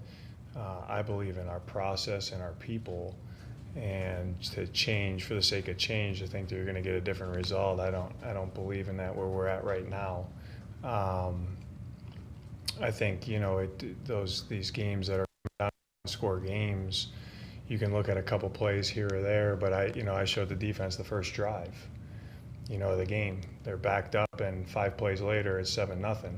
I believe in our process and our people, and to change for the sake of change, to think that you're going to get a different result. I don't believe in that where we're at right now. I think these games that are score games, you can look at a couple plays here or there, but I showed the defense the first drive, of the game. They're backed up, and 5 plays later it's 7-0,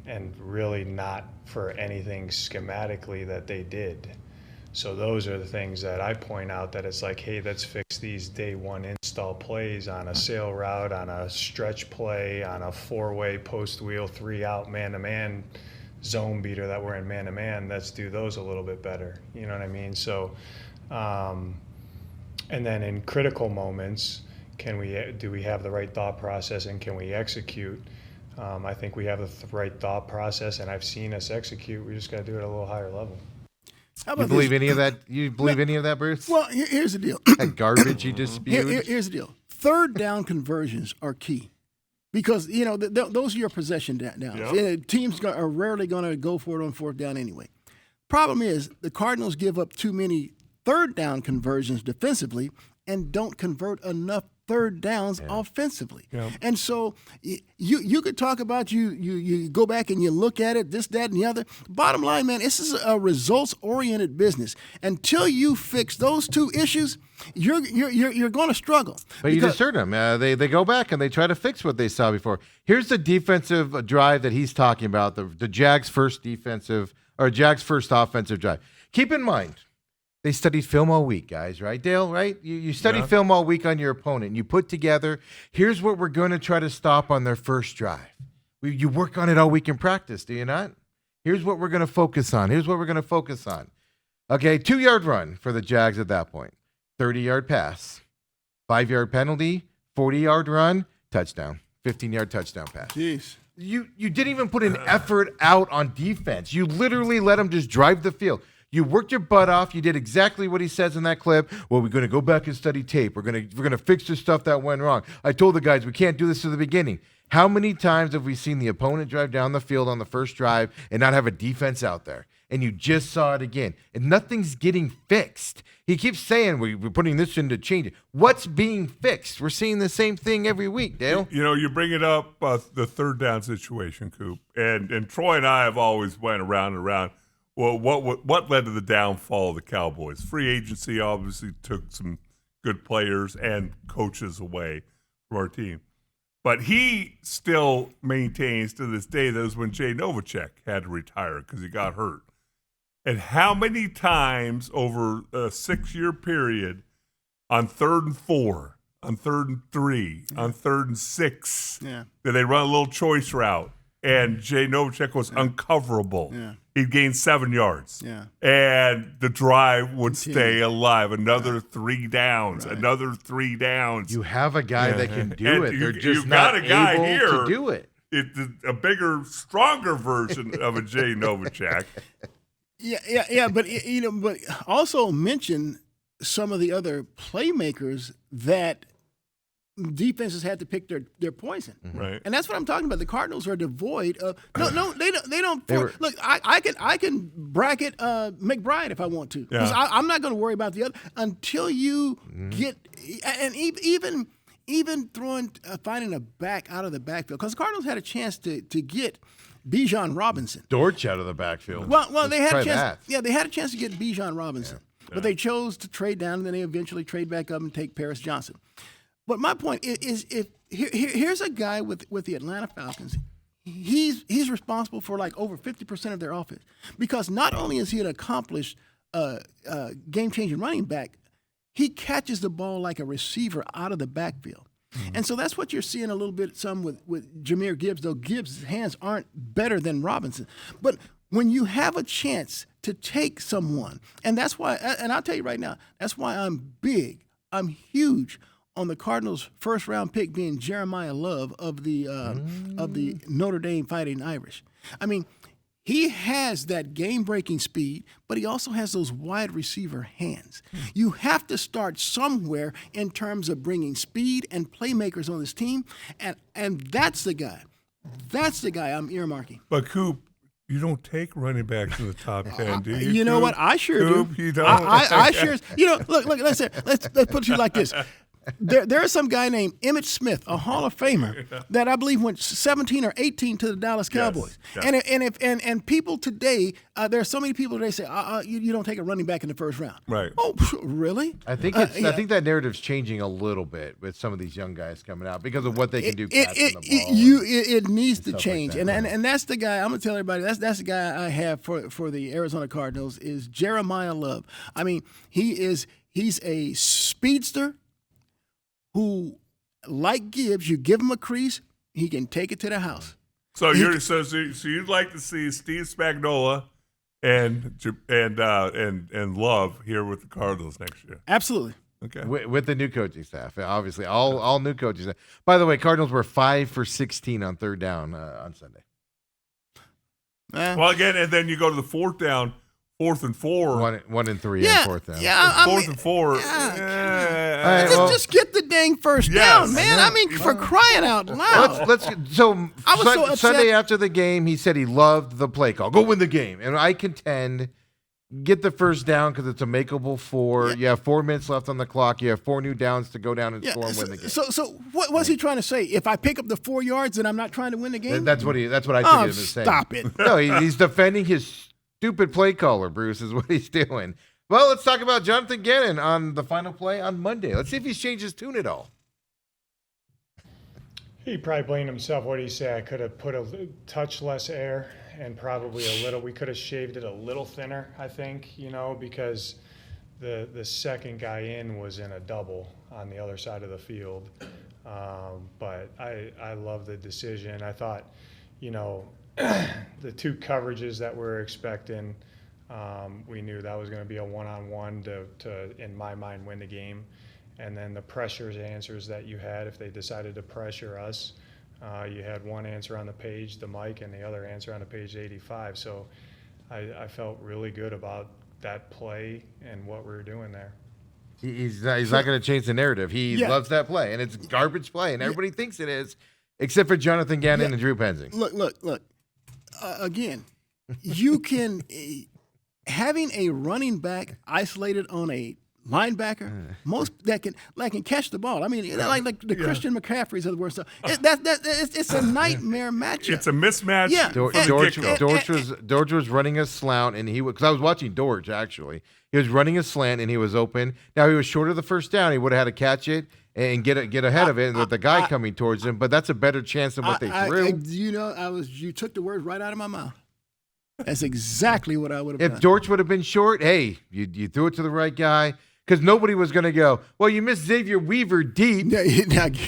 and really not for anything schematically that they did. So those are the things that I point out, that it's like, hey, let's fix these day 1 install plays on a sail route, on a stretch play, on a 4-way post wheel 3-out man-to-man zone beater that we're in man-to-man. Let's do those a little bit better. You know what I mean? So, and then in critical moments, do we have the right thought process, and can we execute? I think we have the right thought process, and I've seen us execute. We just got to do it at a little higher level. How You about believe this? any of that? You believe any of that, Bruce? Well, here's the deal. That garbage you just spewed? Here's the deal. 3rd down conversions are key. Because, those are your possession downs. Yep. Teams are rarely going to go for it on 4th down anyway. Problem is, the Cardinals give up too many 3rd down conversions defensively and don't convert enough third downs offensively. Yeah. And so you could talk about you go back and you look at it, this, that, and the other. Bottom line, man, this is a results-oriented business. Until you fix those two issues, you're going to struggle. But you just heard them. They go back and they try to fix what they saw before. Here's the defensive drive that he's talking about, the Jags' first Jags' first offensive drive. Keep in mind, they studied film all week, guys, right, Dale, right? You study film all week on your opponent, and you put together, here's what we're going to try to stop on their first drive. You work on it all week in practice, do you not? Here's what we're going to focus on. Here's what we're going to focus on. Okay, 2-yard run for the Jags at that point. 30-yard pass, 5-yard penalty, 40-yard run, touchdown, 15-yard touchdown pass. Jeez. You didn't even put an effort out on defense. You literally let them just drive the field. You worked your butt off. You did exactly what he says in that clip. Well, we're going to go back and study tape. We're going to fix the stuff that went wrong. I told the guys we can't do this to the beginning. How many times have we seen the opponent drive down the field on the first drive and not have a defense out there? And you just saw it again. And nothing's getting fixed. He keeps saying we're putting this in to change it. What's being fixed? We're seeing the same thing every week, Dale. You know, you bring it up, the third down situation, Coop. And Troy and I have always went around and around. Well, what led to the downfall of the Cowboys? Free agency obviously took some good players and coaches away from our team. But he still maintains to this day that was when Jay Novacek had to retire because he got hurt. And how many times over a 6-year period on 3rd and 4, on 3rd and 3, on 3rd and 6, did they run a little choice route? And Jay Novacek was uncoverable. Yeah. He'd gain 7 yards. Yeah. And the drive would stay alive. Another 3 downs, another 3 downs. You have a guy that can do it. They're just you've got not a guy able here to do it. It's a bigger, stronger version of a Jay Novacek. Yeah, but but also mention some of the other playmakers that defenses had to pick their poison. Right. And that's what I'm talking about. The Cardinals are devoid of they don't look, I can bracket McBride if I want to. Because I'm not going to worry about the other until you get and even finding a back out of the backfield, because the Cardinals had a chance to get Bijan Robinson. Dortch out of the backfield. Well, they had a chance. That. Yeah, they had a chance to get Bijan Robinson, but they chose to trade down, and then they eventually trade back up and take Paris Johnson. But my point is, here's a guy with the Atlanta Falcons. He's responsible for like over 50% of their offense, because not only is he an accomplished game-changing running back, he catches the ball like a receiver out of the backfield. And so that's what you're seeing a little bit with Jahmyr Gibbs, though Gibbs' hands aren't better than Robinson. But when you have a chance to take someone, and that's why, and I'll tell you right now, that's why I'm huge on the Cardinals' first-round pick being Jeremiah Love of the Notre Dame Fighting Irish. I mean, he has that game-breaking speed, but he also has those wide receiver hands. You have to start somewhere in terms of bringing speed and playmakers on this team, and that's the guy. That's the guy I'm earmarking. But Coop, you don't take running backs in the top 10, do you? You know what? I sure Coop, do. You don't. I sure. Look. Let's put it to you like this. There is some guy named Emmitt Smith, a Hall of Famer, that I believe went 17 or 18 to the Dallas Cowboys. Yes. And people today, there are so many people today say, you don't take a running back in the first round. Right. Oh, really? I think I think that narrative's changing a little bit with some of these young guys coming out because of what they can do passing the ball. It needs to stuff change, like that, and that's the guy. I'm gonna tell everybody that's the guy I have for the Arizona Cardinals is Jeremiah Love. I mean, he's a speedster who, like Gibbs, you give him a crease, he can take it to the house. So you'd like to see Steve Spagnuolo and Love here with the Cardinals next year? Absolutely. Okay. With the new coaching staff, obviously, all new coaching staff. By the way, Cardinals were 5 for 16 on third down on Sunday. Well, again, and then you go to the fourth down. 4th and 4. 1 and 3 and fourth down. Yeah, 4th and 4. Just get the dang first down, man. I mean, for crying out loud. Sunday after the game, he said he loved the play call. Go win the game. And I contend get the first down because it's a makeable 4. You have 4 minutes left on the clock. You have 4 new downs to go down and score and win the game. So what's he trying to say? If I pick up the 4 yards, then I'm not trying to win the game? That's what I think he was saying. Stop it. No, he's defending his stupid play caller, Bruce, is what he's doing. Well, let's talk about Jonathan Gannon on the final play on Monday. Let's see if he's changed his tune at all. He probably blamed himself. What did he say? I could have put a touch less air and probably we could have shaved it a little thinner, I think, because the second guy in was in a double on the other side of the field. But I love the decision. I thought, the 2 coverages that we're expecting, we knew that was going to be a one-on-one to, in my mind, win the game. And then the pressures answers that you had, if they decided to pressure us, you had one answer on the page, the mic, and the other answer on the page 85. So I felt really good about that play and what we were doing there. He's not going to change the narrative. He loves that play, and it's garbage play, and everybody thinks it is, except for Jonathan Gannon and Drew Penzing. Look. Again, you can having a running back isolated on a linebacker, most that can catch the ball. I mean, like the Christian McCaffreys of the world. So it's a nightmare matchup. It's a mismatch. Yeah. Dortch was running a slant, and because I was watching Dortch actually, he was running a slant and he was open. Now he was short of the first down. He would have had to catch it and get ahead of it with the guy coming towards him. But that's a better chance than what they threw. You took the words right out of my mouth. That's exactly what I would have done. If Dortch would have been short, hey, you threw it to the right guy. Because nobody was going to go, well, you missed Xavier Weaver deep. Yeah,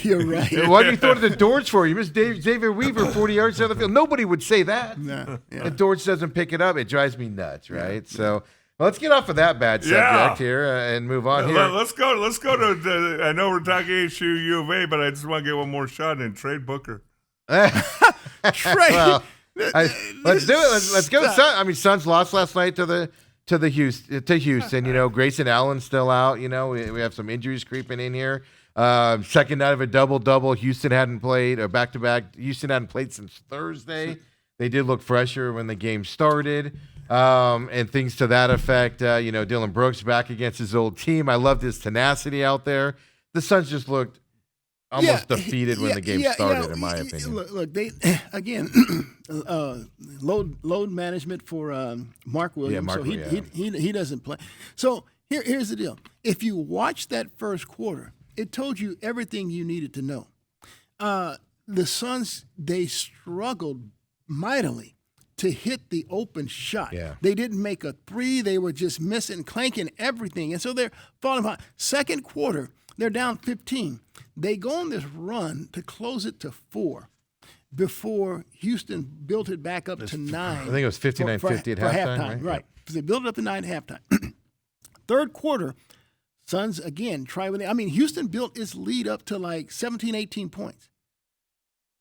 you're right. Why did you throw to the Dortch for? You missed Xavier Weaver 40 yards down the field. Nobody would say that. No, yeah. If Dortch doesn't pick it up, it drives me nuts, right? Yeah. So let's get off of that bad subject here and move on here. Let's go to I know we're talking ASU U of A, but I just want to get one more shot and trade Booker. Trade. Well, let's do it. Let's go. Suns lost last night to Houston. Grayson Allen's still out. We have some injuries creeping in here. Second night of a double-double. Houston hadn't played, or back-to-back. Houston hadn't played since Thursday. They did look fresher when the game started, and things to that effect. Dylan Brooks back against his old team. I loved his tenacity out there. The Suns just looked almost defeated when the game started, in my opinion. Look, they again load management for Mark Williams. He doesn't play. So here's the deal: if you watch that first quarter, it told you everything you needed to know. The Suns, they struggled mightily to hit the open shot. Yeah. They didn't make a three. They were just missing, clanking everything, and so they're falling behind. Second quarter, they're down 15. They go on this run to close it to 4 before Houston built it back up to 9. I think it was 59-50 at halftime, right? Because they built it up to 9 at halftime. Third quarter, Suns again try with it. Houston built its lead up to like 17, 18 points.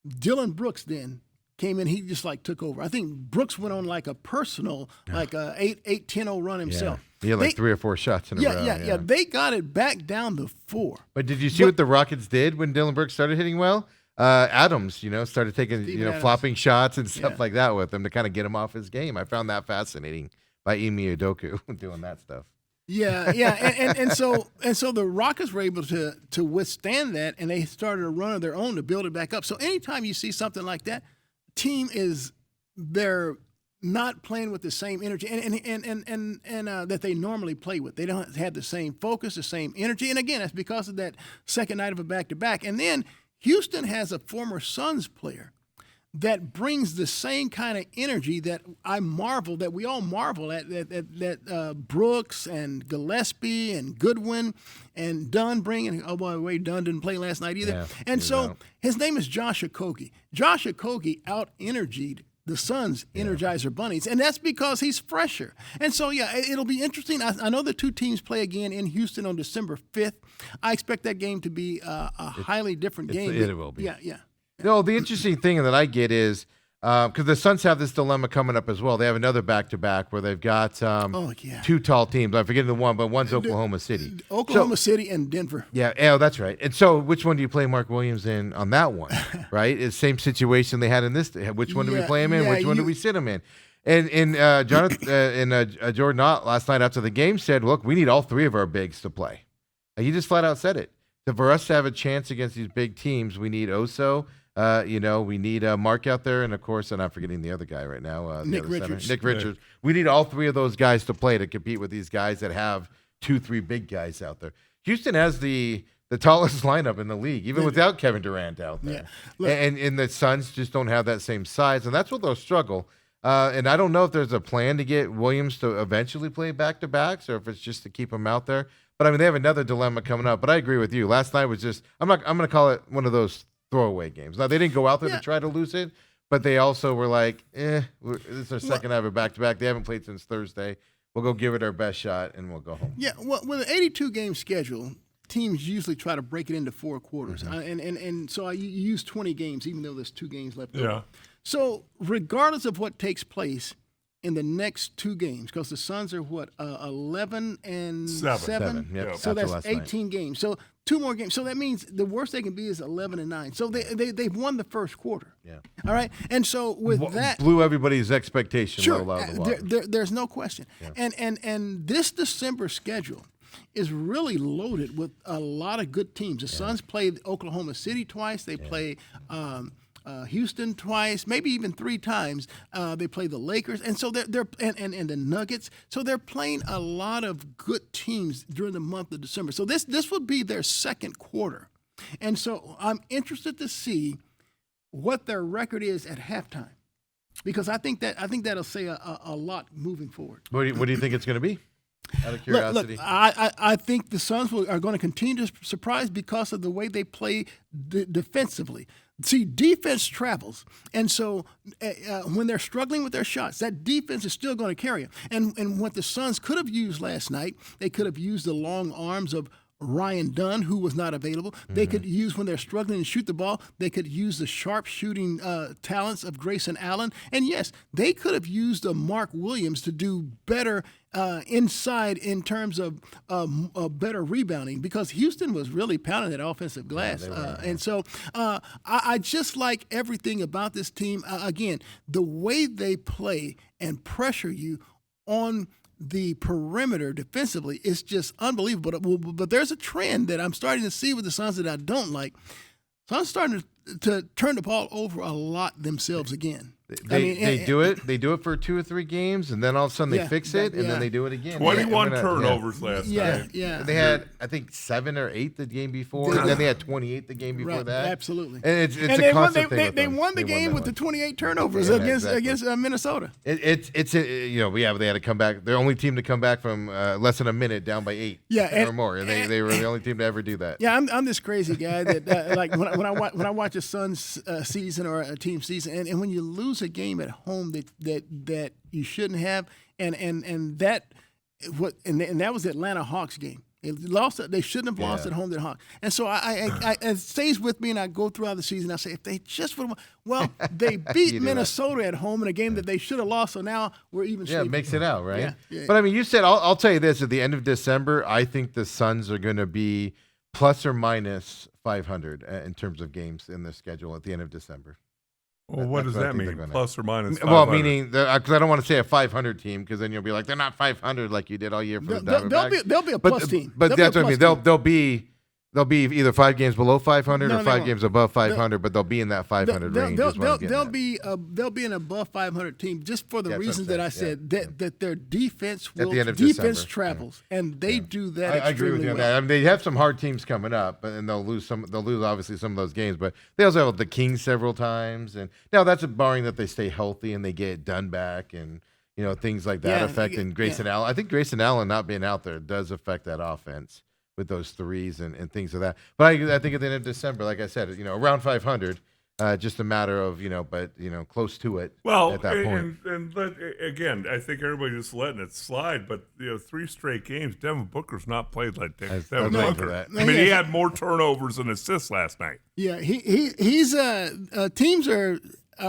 Dylan Brooks then came in. He just took over. I think Brooks went on like a personal, like a 8-10-0 run himself. Yeah. He had 3 or 4 shots in a row. Yeah. They got it back down to 4. But did you see what the Rockets did when Dylan Brooks started hitting well? Adams, started taking, flopping shots and stuff like that with him to kind of get him off his game. I found that fascinating by Ime Udoka doing that stuff. Yeah, and so the Rockets were able to withstand that, and they started a run of their own to build it back up. So anytime you see something like that, team they're not playing with the same energy and that they normally play with. They don't have the same focus, the same energy. And again, that's because of that second night of a back-to-back. And then Houston has a former Suns player that brings the same kind of energy that we all marvel at, that Brooks and Gillespie and Goodwin and Dunn bringing. Oh, by the way, Dunn didn't play last night either. Yeah, and so his name is Josh Okogie. Josh Okogie out-energied the Suns' Energizer Bunnies, and that's because he's fresher. And so, it'll be interesting. I know the two teams play again in Houston on December 5th. I expect that game to be a highly different game. It will be. Yeah. No, the interesting thing that I get is because the Suns have this dilemma coming up as well. They have another back-to-back where they've got 2 tall teams. I'm forgetting the one, but one's Oklahoma City. Oklahoma City and Denver. Yeah, that's right. And so which one do you play Mark Williams in on that one, right? It's the same situation they had in this. Which one do we play him in? Which one do we sit him in? And Jonathan and Jordan Ott last night after the game said, "Look, we need all three of our bigs to play." He just flat out said it. So for us to have a chance against these big teams, we need Oso. We need Mark out there, and of course, I'm not forgetting the other guy right now, Nick Richards. Nick Richards. We need all three of those guys to play to compete with these guys that have 2-3 big guys out there. Houston has the tallest lineup in the league, even without Kevin Durant out there. Yeah. And the Suns just don't have that same size, and that's what they'll struggle. And I don't know if there's a plan to get Williams to eventually play back-to-backs or if it's just to keep him out there. But, I mean, they have another dilemma coming up. But I agree with you. Last night was just – I'm going to call it one of those throwaway games. Now, they didn't go out there to try to lose it, but they also were like, this is our second ever back-to-back. They haven't played since Thursday. We'll go give it our best shot, and we'll go home. Yeah, well, with an 82-game schedule, teams usually try to break it into 4 quarters. And so you use 20 games, even though there's 2 games left over. So regardless of what takes place in the next 2 games, because the Suns are 11 and 7? Yep. So After that's last night. 18 games. So 2 more games. So that means the worst they can be is 11 and 9. So they've won the first quarter. Yeah. All right. And so with that, blew everybody's expectation sure, low out of the water. there's no question. Yeah. And this December schedule is really loaded with a lot of good teams. The Suns played Oklahoma City twice. They play Houston twice, maybe even 3 times. They play the Lakers, and so they're and the Nuggets. So they're playing a lot of good teams during the month of December. So this would be their second quarter, and so I'm interested to see what their record is at halftime, because I think that'll say a lot moving forward. What do you think it's going to be? Out of curiosity. Look, I think the Suns are going to continue to surprise because of the way they play defensively. See, defense travels, and so when they're struggling with their shots, that defense is still going to carry them. And what the Suns could have used last night, they could have used the long arms of Ryan Dunn, who was not available. They could use, when they're struggling to shoot the ball, they could use the sharp shooting talents of Grayson Allen. And yes, they could have used Mark Williams to do better inside in terms of better rebounding, because Houston was really pounding that offensive glass. And so I just like everything about this team. Again, the way they play and pressure you on the perimeter defensively is just unbelievable. But there's a trend that I'm starting to see with the Suns that I don't like. So I'm starting to turn the ball over a lot themselves again. They do it. They do it for 2 or 3 games, and then all of a sudden they fix it, and then they do it again. 21 turnovers last night. Yeah. They had, I think, 7 or 8 the game before, and then they had 28 the game before that. Absolutely. And it's and a constant thing. They won the game with the 28 turnovers against Minnesota. It's they had to come back. They're the only team to come back from less than a minute down by 8 or more. And they were the only team to ever do that. Yeah, I'm this crazy guy that like when I watch a Suns season or a team season, and when you lose a game at home that you shouldn't have, and that was the Atlanta Hawks game. They shouldn't have lost at home to the Hawks. And so it stays with me, and I go throughout the season. I say, if they just would have, well, they beat Minnesota at home in a game that they should have lost. So now we're even. Yeah, it makes it out, right? Yeah. But I mean, you said, I'll tell you this: at the end of December, I think the Suns are going to be plus or minus 500 in terms of games in their schedule at the end of December. Well, what does that mean? Plus or minus 500? Well, meaning because I don't want to say a 500 team, because then you'll be like, they're not 500 like you did all year for the Diamondbacks. They'll be a plus team. But that's what I mean. They'll be either 5 games below 500 or 5 games above 500, but they'll be in that 500 range. They'll be an above 500 team, just for the reasons that I said, that their defense travels, and they do that. I agree with you on that. I mean, they have some hard teams coming up, and they'll lose obviously some of those games, but they also have the Kings several times, and now that's barring that they stay healthy and they get done back, and things like that affecting Grayson Allen. I think Grayson Allen not being out there does affect that offense with those threes and things of that. But I think at the end of December, like I said, around 500, just a matter of, close to it at that point. And again, I think everybody's just letting it slide, but 3 straight games, Devin Booker's not played like Devin Booker. I mean, he had more turnovers than assists last night. Yeah, he's teams are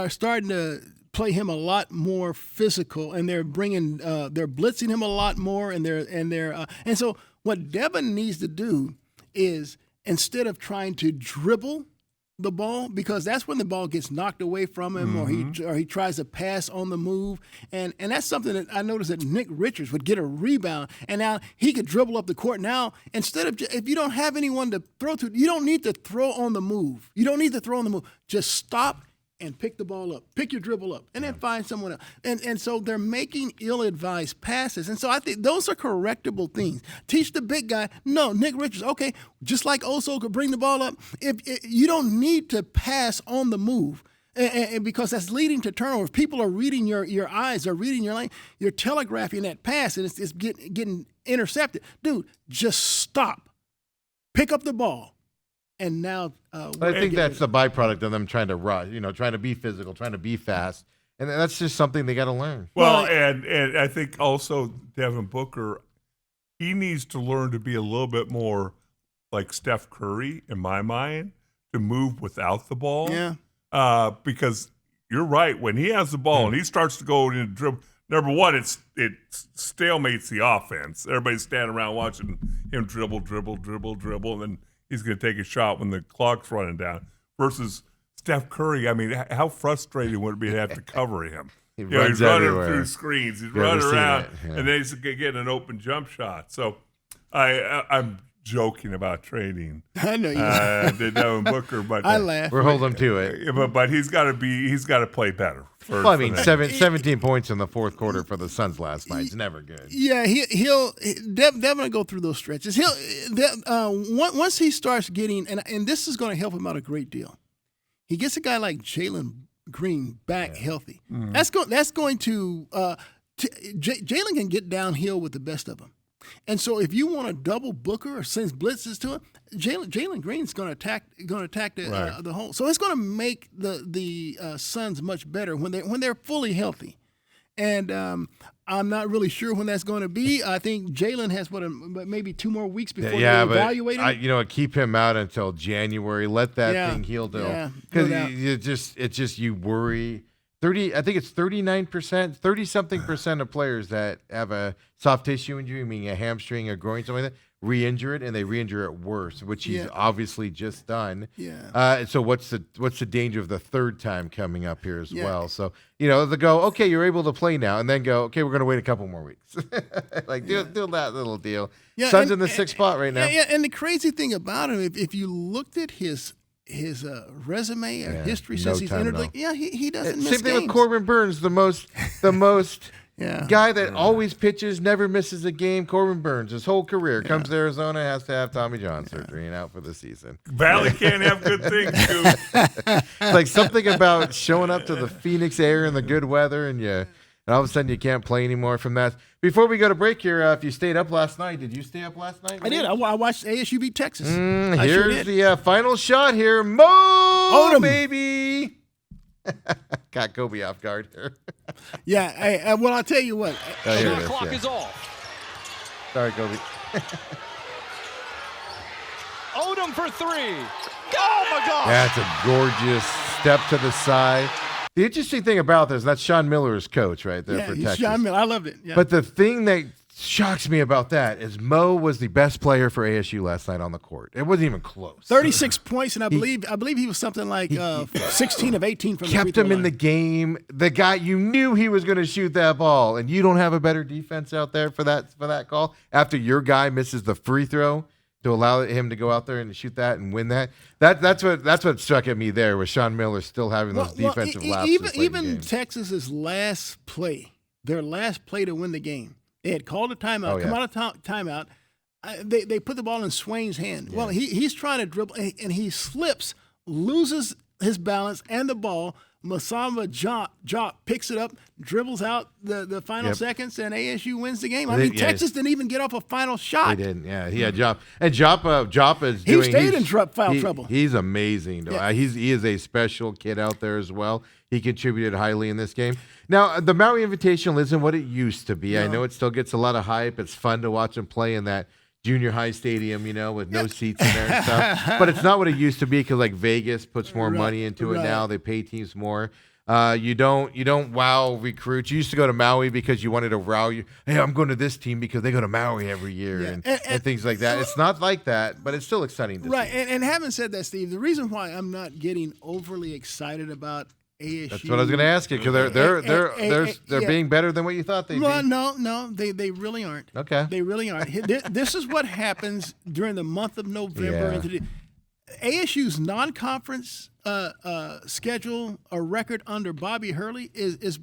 starting to play him a lot more physical, and they're blitzing him a lot more, and so what Devin needs to do is, instead of trying to dribble the ball, because that's when the ball gets knocked away from him, or he tries to pass on the move, and that's something that I noticed that Nick Richards would get a rebound, and now he could dribble up the court. Now instead of if you don't have anyone to throw to, you don't need to throw on the move. You don't need to throw on the move. Just stop and pick the ball up, pick your dribble up, and then find someone else. And so they're making ill-advised passes. And so I think those are correctable things. Teach the big guy, no, Nick Richards, okay, just like Oso could bring the ball up, if you don't need to pass on the move. And because that's leading to turnovers. People are reading your eyes, are reading your lane. You're telegraphing that pass, and it's getting intercepted. Dude, just stop. Pick up the ball. And now, I think that's the byproduct of them trying to rush, trying to be physical, trying to be fast, and that's just something they got to learn. Well, and I think also Devin Booker, he needs to learn to be a little bit more like Steph Curry, in my mind, to move without the ball. Yeah. Because you're right, when he has the ball and he starts to go into dribble, number one, it stalemates the offense. Everybody's standing around watching him dribble, and then he's going to take a shot when the clock's running down. Versus Steph Curry, I mean, how frustrating would it be to have to cover him? He's running everywhere. through screens. He's running around, and then he's getting an open jump shot. So I'm joking about trading. I know you. Devin Booker, but I laugh. We're holding him to it. But he's got to play better. Well, I mean, 17 points in the fourth quarter for the Suns last night is never good. Yeah, Devin will go through those stretches. Once he starts getting, and this is going to help him out a great deal. He gets a guy like Jalen Green back healthy. Mm-hmm. That's going to Jalen can get downhill with the best of them. And so, if you want to double Booker or send blitzes to him, Jalen Green's going to attack the hole. So it's going to make the Suns much better when they're fully healthy. And I'm not really sure when that's going to be. I think Jalen has maybe 2 more weeks before they evaluate him. Keep him out until January. Let that thing heal though, because you worry. I think it's 39%, 30-something percent of players that have a soft tissue injury, meaning a hamstring or groin, something like that, re-injure it, and they re-injure it worse, which he's obviously just done. Yeah. So what's the danger of the third time coming up here as well? So they go, okay, you're able to play now, and then go, okay, we're going to wait a couple more weeks. Do that little deal. Yeah, Suns in the 6th spot right now. Yeah, and the crazy thing about him, if you looked at his resume or history since he's entered the league, he doesn't miss games. Same thing with Corbin Burns, the most guy that always pitches, never misses a game. Corbin Burns, his whole career, comes to Arizona, has to have Tommy John surgery and out for the season. Valley can't have good things, too. It's like something about showing up to the Phoenix air in the good weather, and all of a sudden you can't play anymore from that. Before we go to break here, if you stayed up last night, did you stay up last night? I did. I watched ASU beat Texas. Here's the final shot here. Mo Odom, baby. Got Kobe off guard here. Yeah. Well, I'll tell you what. The clock is off. Sorry, Kobe. Odom for 3. Oh, my God. That's a gorgeous step to the side. The interesting thing about this, that's Sean Miller's coach right there for Texas. Sean Miller. I loved it. Yeah. But the thing that shocks me about that is Mo was the best player for ASU last night on the court. It wasn't even close. 36 points, and I believe he was something like 16 of 18 from the free kept throw him in line. the game. The guy, you knew he was going to shoot that ball, and you don't have a better defense out there for that call after your guy misses the free throw to allow him to go out there and shoot that and win that. That's what struck at me there, with Sean Miller still having those defensive lapses. Even Texas's last play, their last play to win the game, they had called a timeout, come out of timeout. They put the ball in Swain's hand. Yeah. Well, he's trying to dribble, and he slips, loses his balance and the ball. Masamba Jop picks it up, dribbles out the final seconds, and ASU wins the game. I mean, Texas didn't even get off a final shot. They didn't. Yeah, he had Jop. And Jop is he stayed in foul trouble. He's amazing. Yeah. He is a special kid out there as well. He contributed highly in this game. Now, the Maui Invitational isn't what it used to be. No. I know it still gets a lot of hype. It's fun to watch him play in that junior high stadium, with no seats in there and stuff. But it's not what it used to be because like Vegas puts more money into it now. They pay teams more. You don't wow recruits. You used to go to Maui because you wanted to wow you. Hey, I'm going to this team because they go to Maui every year and things like that. It's not like that, but it's still exciting to see. And having said that, Steve, the reason why I'm not getting overly excited about ASU. That's what I was going to ask you because they're being better than what you thought they'd be. Well, no, they really aren't. Okay, they really aren't. This is what happens during the month of November. Into ASU's non-conference schedule or record under Bobby Hurley is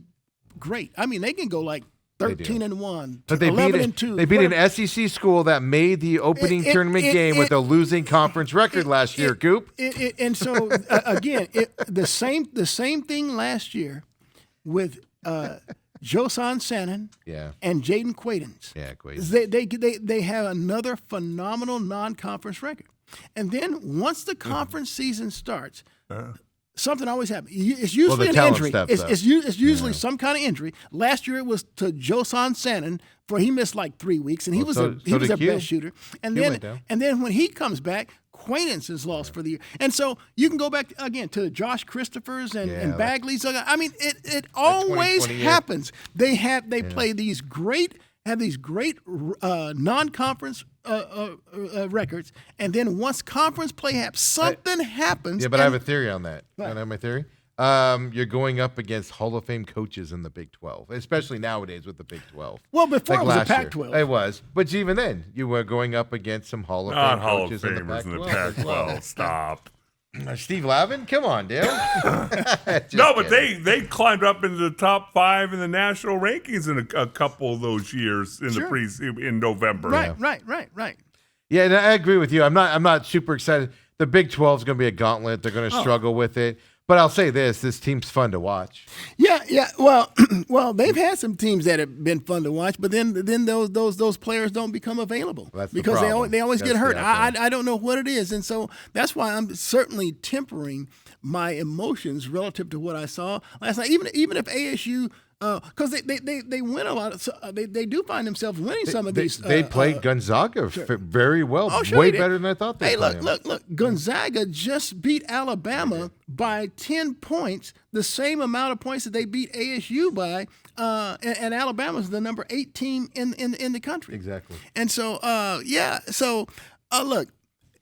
great. I mean, they can go like 13-1, but they 11-2. They beat an SEC school that made the opening tournament game with a losing conference record last year. Coop. And so again, the same thing last year with Josan Sannon and Jaden Quaidens. Yeah, Quaidens. They have another phenomenal non-conference record. And then once the conference season starts, something always happens. It's usually an injury. It's usually some kind of injury. Last year it was to Josan Sannon, for he missed like 3 weeks, and he was their best shooter. And then when he comes back, Quaidens is lost for the year. And so you can go back again to Josh Christophers and Bagley's. I mean, it always happens. They play these great non-conference records, and then once conference play happens, something happens. Yeah, but I have a theory on that. Can I have my theory? You're going up against Hall of Fame coaches in the Big 12, especially nowadays with the Big 12. Well, before like it was a last year. Pac-12. It was. But even then, you were going up against some Hall of Fame coaches in the Pac-12. Pac-12. Stop. Steve Lavin? Come on, Dale. No, but they climbed up into the top 5 in the national rankings in a couple of those years in November. Right. Yeah, and I agree with you. I'm not super excited. The Big 12 is going to be a gauntlet. They're going to struggle with it. But I'll say this team's fun to watch. Yeah. Well, they've had some teams that have been fun to watch, but then those players don't become available because they always get hurt. I don't know what it is, and so that's why I'm certainly tempering my emotions relative to what I saw last night. Even if ASU. Because they win a lot. They do find themselves winning some of these. They played Gonzaga very well, way better than I thought they played. Hey, look! Gonzaga just beat Alabama by 10 points, the same amount of points that they beat ASU by. And Alabama's the number 8 team in the country. Exactly. And so look.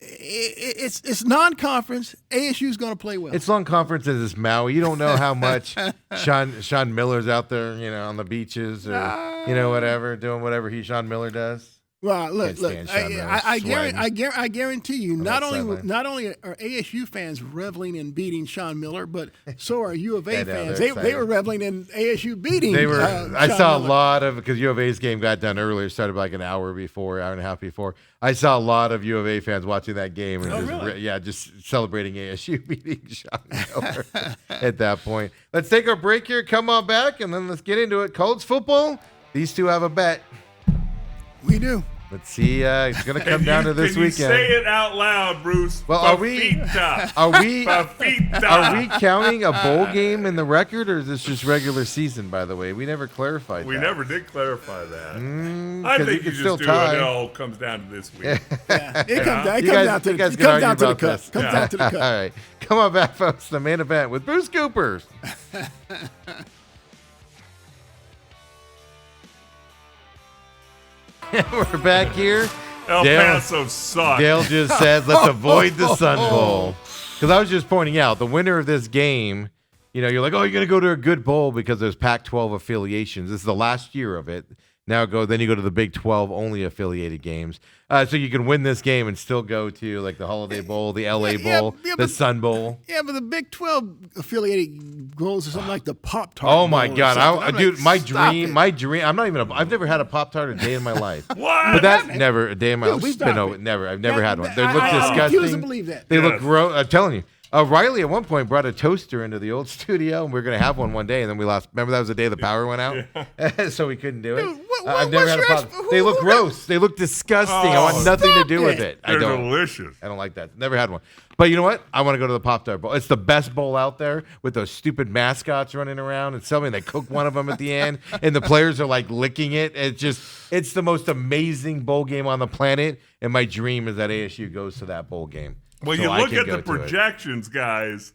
It's non-conference. ASU's going to play well. It's non-conference as it's Maui. You don't know how much Sean Miller's out there, on the beaches or whatever, doing whatever Sean Miller does. Well, look. I guarantee you, not only are ASU fans reveling in beating Sean Miller, but so are U of A fans. They were reveling in ASU beating. I saw a lot of, because U of A's game got done earlier, started like an hour and a half before. I saw a lot of U of A fans watching that game and just celebrating ASU beating Sean Miller at that point. Let's take our break here. Come on back, and then let's get into it. College football. These two have a bet. We do. Let's see. It's going to come down to this weekend. Say it out loud, Bruce. Well, are we counting a bowl game in the record, or is this just regular season? By the way, we never clarified. We never did clarify that. I think you just do it. It all comes down to this week. It comes down to the cup. All right, come on back, folks. The main event with Bruce Cooper. We're back here. El Paso sucks. Dale just said, let's avoid the Sun Bowl. Because I was just pointing out, the winner of this game, you're like, oh, you're going to go to a good bowl because there's Pac-12 affiliations. This is the last year of it. Then you go to the Big 12 only affiliated games. So you can win this game and still go to like the Holiday Bowl, the LA Bowl, the Sun Bowl. Yeah, but the Big 12 affiliated goals are something like the Pop-Tart. Oh my God. Dude, my dream, I've never had a Pop-Tart a day in my life. What? But that's never a day in my life. I've never had one. They look disgusting. I refuse to believe that. They look gross. I'm telling you. Riley at one point brought a toaster into the old studio, and we were going to have one day, and then we lost. Remember that was the day the power went out? So we couldn't do it. Dude, I've never had a problem. They look gross. They look disgusting. I want nothing to do with it. They're I don't. delicious. I don't like that. Never had one. But you know what? I want to go to the Pop-Tart Bowl. It's the best bowl out there with those stupid mascots running around and something. They cook one of them at the end, and the players are like licking it. It's the most amazing bowl game on the planet. And my dream is that ASU goes to that bowl game. Well, so you I look can at go the to it. projections, guys,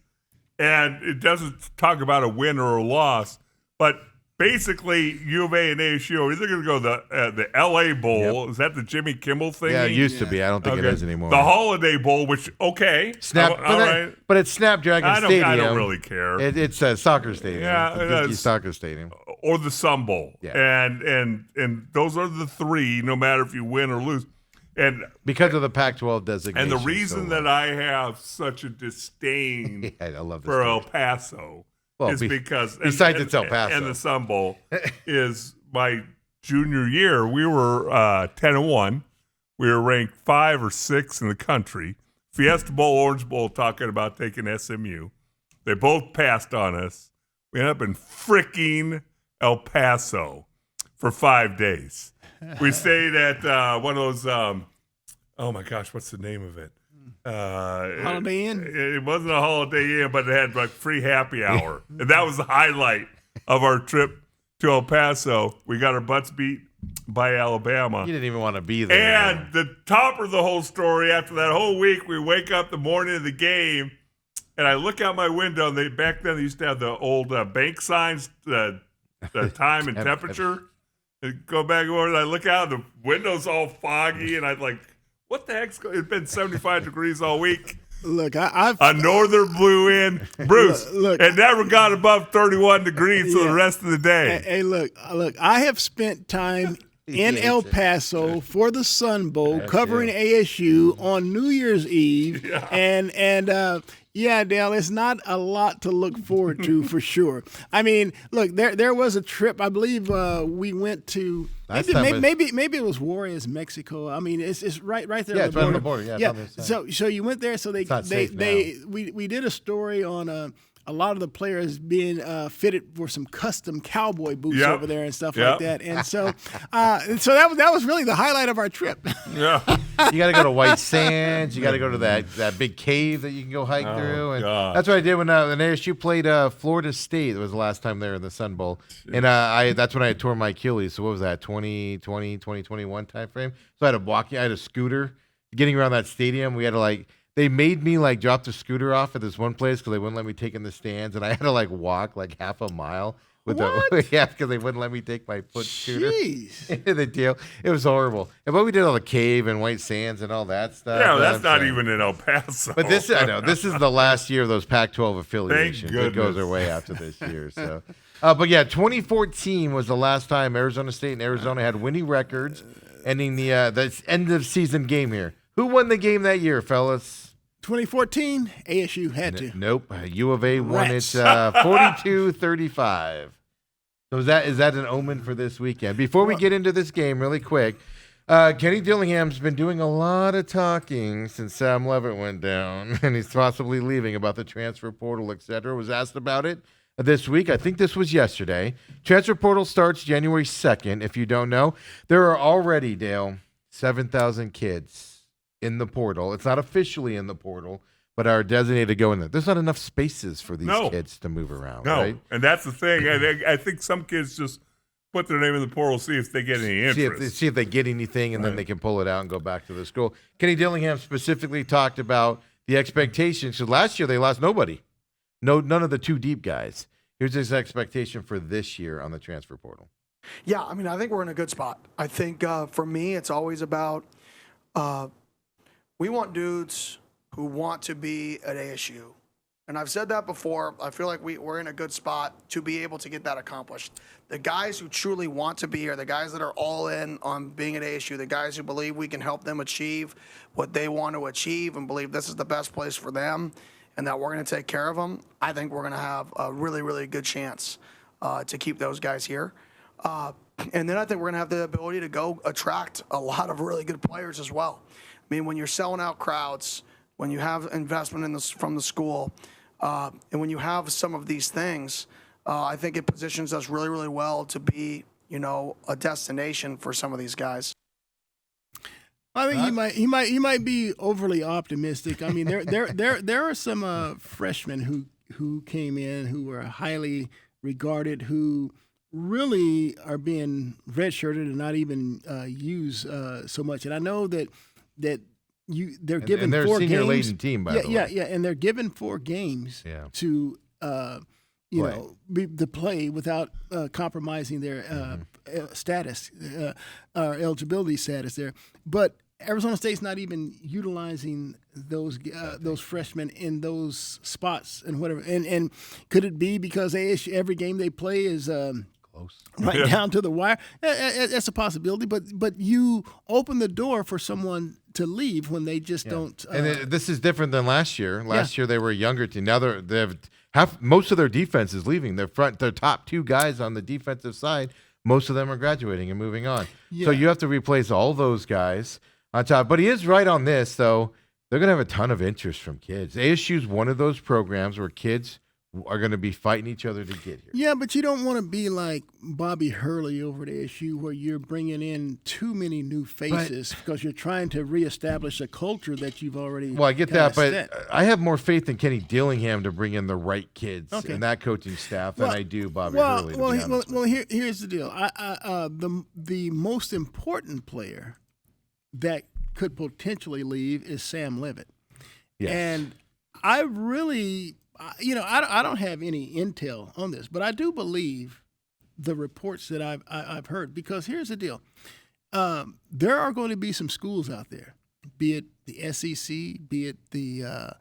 and it doesn't talk about a win or a loss, but basically U of A and ASU are either going to go the LA Bowl. Is that the Jimmy Kimmel thing? Yeah, it used to be. I don't think it is anymore. The Holiday Bowl, which But it's Snapdragon Stadium. I don't really care. It's a soccer stadium. Yeah, It's a dinky soccer stadium. Or the Sun Bowl. Yeah. And those are the three, no matter if you win or lose. And Because of the Pac-12 designation. and the reason that I have such a disdain I love this for game. El Paso is because besides it's El Paso and the Sun Bowl is my junior year. We were 10-1. We were ranked 5 or 6 in the country. Fiesta Bowl, Orange Bowl, talking about taking SMU. They both passed on us. We ended up in freaking El Paso for 5 days. We stayed at one of those. Oh my gosh, what's the name of it? Holiday Inn? It wasn't a Holiday Inn, but it had like free happy hour. And that was the highlight of our trip to El Paso. We got our butts beat by Alabama. You didn't even want to be there. And the topper of the whole story, after that whole week, we wake up the morning of the game, and I look out my window, and back then they used to have the old bank signs, the time and temperature. And go back over, and I look out, and the window's all foggy, and I'm like, what the heck's going on? It's been 75 degrees all week. Look, I've A northern blew in. Bruce, Look. it never got above 31 degrees for the rest of the day. Hey, look! I have spent time in El Paso for the Sun Bowl, covering ASU on New Year's Eve, and yeah, Dale, it's not a lot to look forward to for sure. I mean, look, there was a trip. I believe we went to maybe it was Juarez, Mexico. I mean, it's right there. Yeah, on it's the right on border. the border. Yeah. So you went there. So we did a story on a lot of the players being fitted for some custom cowboy boots over there and stuff like that. And so that was really the highlight of our trip. Yeah. You got to go to White Sands. You got to go to that big cave that you can go hike through. And God. that's what I did when ASU played Florida State. It was the last time there in the Sun Bowl. And that's when I had torn my Achilles. So what was that, 2020, 2021 time frame? So I had a scooter. Getting around that stadium, we had to they made me drop the scooter off at this one place because they wouldn't let me take in the stands. And I had to walk half a mile. Because they wouldn't let me take my foot scooter. Jeez. The deal. It was horrible. But we did all the cave and White Sands and all that stuff. Yeah, that's not even in El Paso. But this is the last year of those Pac-12 affiliations. Thank It goes goodness. our way after this year. So, but yeah, 2014 was the last time Arizona State and Arizona had winning records, ending the end of season game here. Who won the game that year, fellas? 2014, ASU had to. Nope. U of A won it Rats. 42-35. So is that an omen for this weekend? Before we get into this game really quick, Kenny Dillingham's been doing a lot of talking since Sam Levitt went down, and he's possibly leaving about the transfer portal, etc. Was asked about it this week. I think this was yesterday. Transfer portal starts January 2nd, if you don't know. There are already, Dale, 7,000 kids in the portal. It's not officially in the portal, but are designated to go in there. There's not enough spaces for these kids to move around, right? And that's the thing. I think some kids just put their name in the portal, see if they get any interest. See if they get anything, and then they can pull it out and go back to the school. Kenny Dillingham specifically talked about the expectations. So last year they lost nobody. None of the two deep guys. Here's his expectation for this year on the transfer portal. Yeah, I mean, I think we're in a good spot. I think for me, it's always about we want dudes who want to be at ASU. And I've said that before. I feel like we're in a good spot to be able to get that accomplished. The guys who truly want to be here, the guys that are all in on being at ASU, the guys who believe we can help them achieve what they want to achieve and believe this is the best place for them and that we're going to take care of them, I think we're going to have a really, really good chance to keep those guys here. And then I think we're going to have the ability to go attract a lot of really good players as well. I mean, when you're selling out crowds, when you have investment from the school, and when you have some of these things, I think it positions us really, really well to be a destination for some of these guys. I think he might be overly optimistic. I mean, there are some freshmen who came in who were highly regarded, who really are being redshirted and not even used so much. And I know that they're given and they're 4 a senior games. laden team, by the way. Yeah, and they're given 4 games to to play without compromising their status or eligibility status there. But Arizona State's not even utilizing those freshmen in those spots and whatever. And could it be because every game they play is close, right down to the wire? That's a possibility. But you open the door for someone to leave when they just don't. And this is different than last year. Last year they were a younger team. Now they have most of their defense is leaving. Their top 2 guys on the defensive side, most of them are graduating and moving on. Yeah. So you have to replace all those guys on top. But he is right on this, though. They're going to have a ton of interest from kids. ASU is one of those programs where kids are going to be fighting each other to get here. Yeah, but you don't want to be like Bobby Hurley over at ASU where you're bringing in too many new faces because you're trying to reestablish a culture that you've already Well, I get that, but set. I have more faith in Kenny Dillingham to bring in the right kids and that coaching staff than I do Bobby Hurley. Here's the deal. The most important player that could potentially leave is Sam Levitt. Yes. And I really, I don't have any intel on this, but I do believe the reports that I've heard, because here's the deal. There are going to be some schools out there, be it the SEC, be it the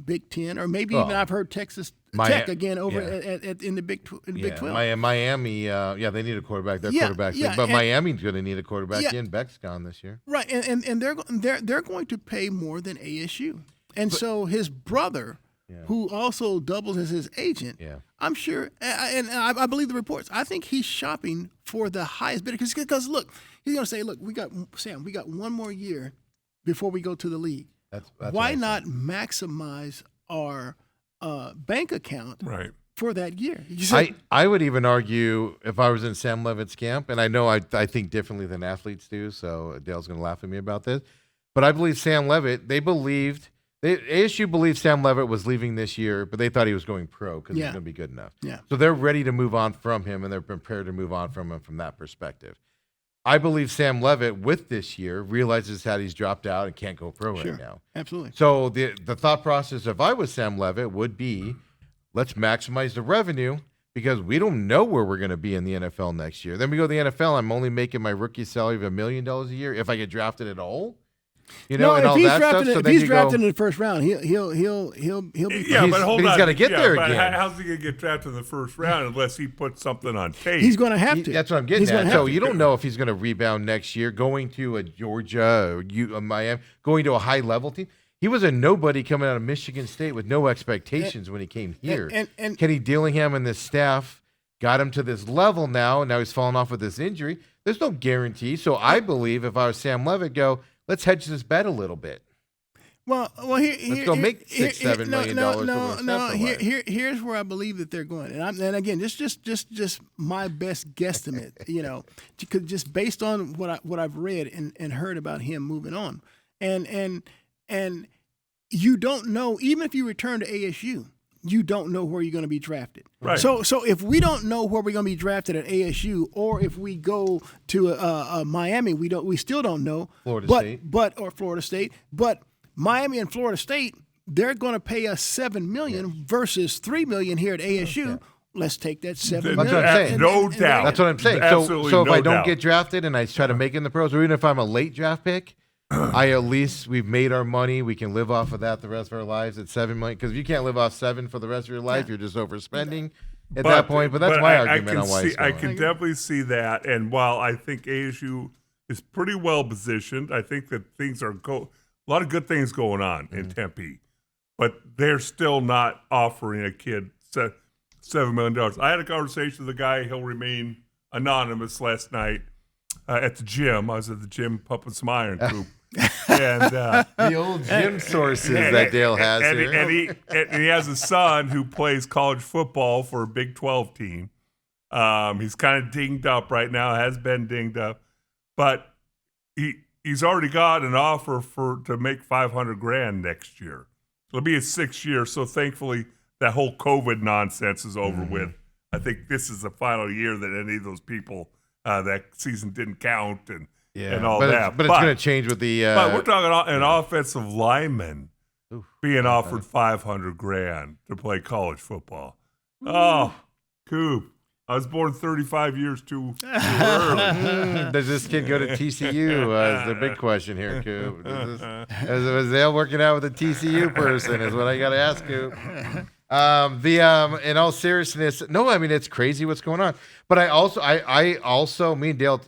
Big Ten, or maybe even I've heard Texas Tech again over in the Big 12. Miami, they need a quarterback. Their quarterback's league. But Miami's going to need a quarterback. Ian Beck's gone this year. Right, and they're going to pay more than ASU. And so his brother, who also doubles as his agent, I'm sure, and I believe the reports, I think he's shopping for the highest bidder. Because look, he's going to say, look, we got one more year before we go to the league. That's why not maximize our bank account for that year? I would even argue, if I was in Sam Levitt's camp, and I know I think differently than athletes do, so Dale's going to laugh at me about this, but I believe Sam Levitt, ASU believed Sam Levitt was leaving this year, but they thought he was going pro because he's going to be good enough. Yeah. So they're ready to move on from him, and they're prepared to move on from him from that perspective. I believe Sam Levitt, with this year, realizes that he's dropped out and can't go pro right now. Absolutely. So the thought process, if I was Sam Levitt, would be, let's maximize the revenue because we don't know where we're going to be in the NFL next year. Then we go to the NFL, I'm only making my rookie salary of $1 million a year if I get drafted at all. And all that stuff. If he's drafted in the first round, he'll be. Yeah, but hold on. He's got to get there again. How's he going to get drafted in the first round unless he puts something on tape? He's going to have to. That's what I'm getting at. So you don't know if he's going to rebound next year, going to a Georgia or Miami, going to a high level team. He was a nobody coming out of Michigan State with no expectations when he came here. And Kenny Dillingham and this staff got him to this level now, and now he's fallen off with this injury. There's no guarantee. So I believe if I was Sam Levitt, let's hedge this bet a little bit. Well, let's go make $6-7 million. Here's where I believe that they're going, and again, just my best guesstimate, just based on what I've read and heard about him moving on, and you don't know, even if you return to ASU, you don't know where you're going to be drafted. Right. So if we don't know where we're going to be drafted at ASU, or if we go to Miami, we still don't know. Florida State. But Miami and Florida State, they're going to pay us $7 million versus $3 million here at ASU. Okay. Let's take that $7 million. That's what I'm saying. No doubt. That's what I'm saying. So if I don't get drafted and I try to make it in the pros, or even if I'm a late draft pick, we've made our money. We can live off of that the rest of our lives at $7 million. Because if you can't live off $7 million for the rest of your life, you're just overspending at that point. But that's my argument on why. I can definitely see that. And while I think ASU is pretty well positioned, I think that things are a lot of good things going on in Tempe, but they're still not offering a kid $7 million. I had a conversation with a guy. He'll remain anonymous last night at the gym. I was at the gym pumping some iron coop. And the old gym sources that Dale has here. And he has a son who plays college football for a Big 12 team. He's kind of dinged up right now, has been dinged up, but he's already got an offer to make $500,000 next year. It'll be his 6th year, so thankfully that whole COVID nonsense is over with. I think this is the final year that any of those people that season didn't count and all that. But it's going to change with the. But we're talking an offensive lineman being offered $500,000 to play college football. Oh, Coop. I was born 35 years too early. Does this kid go to TCU? Is the big question here, Coop. Is Dale working out with a TCU person? Is what I got to ask Coop. In all seriousness, no, I mean it's crazy what's going on. But I also, me and Dale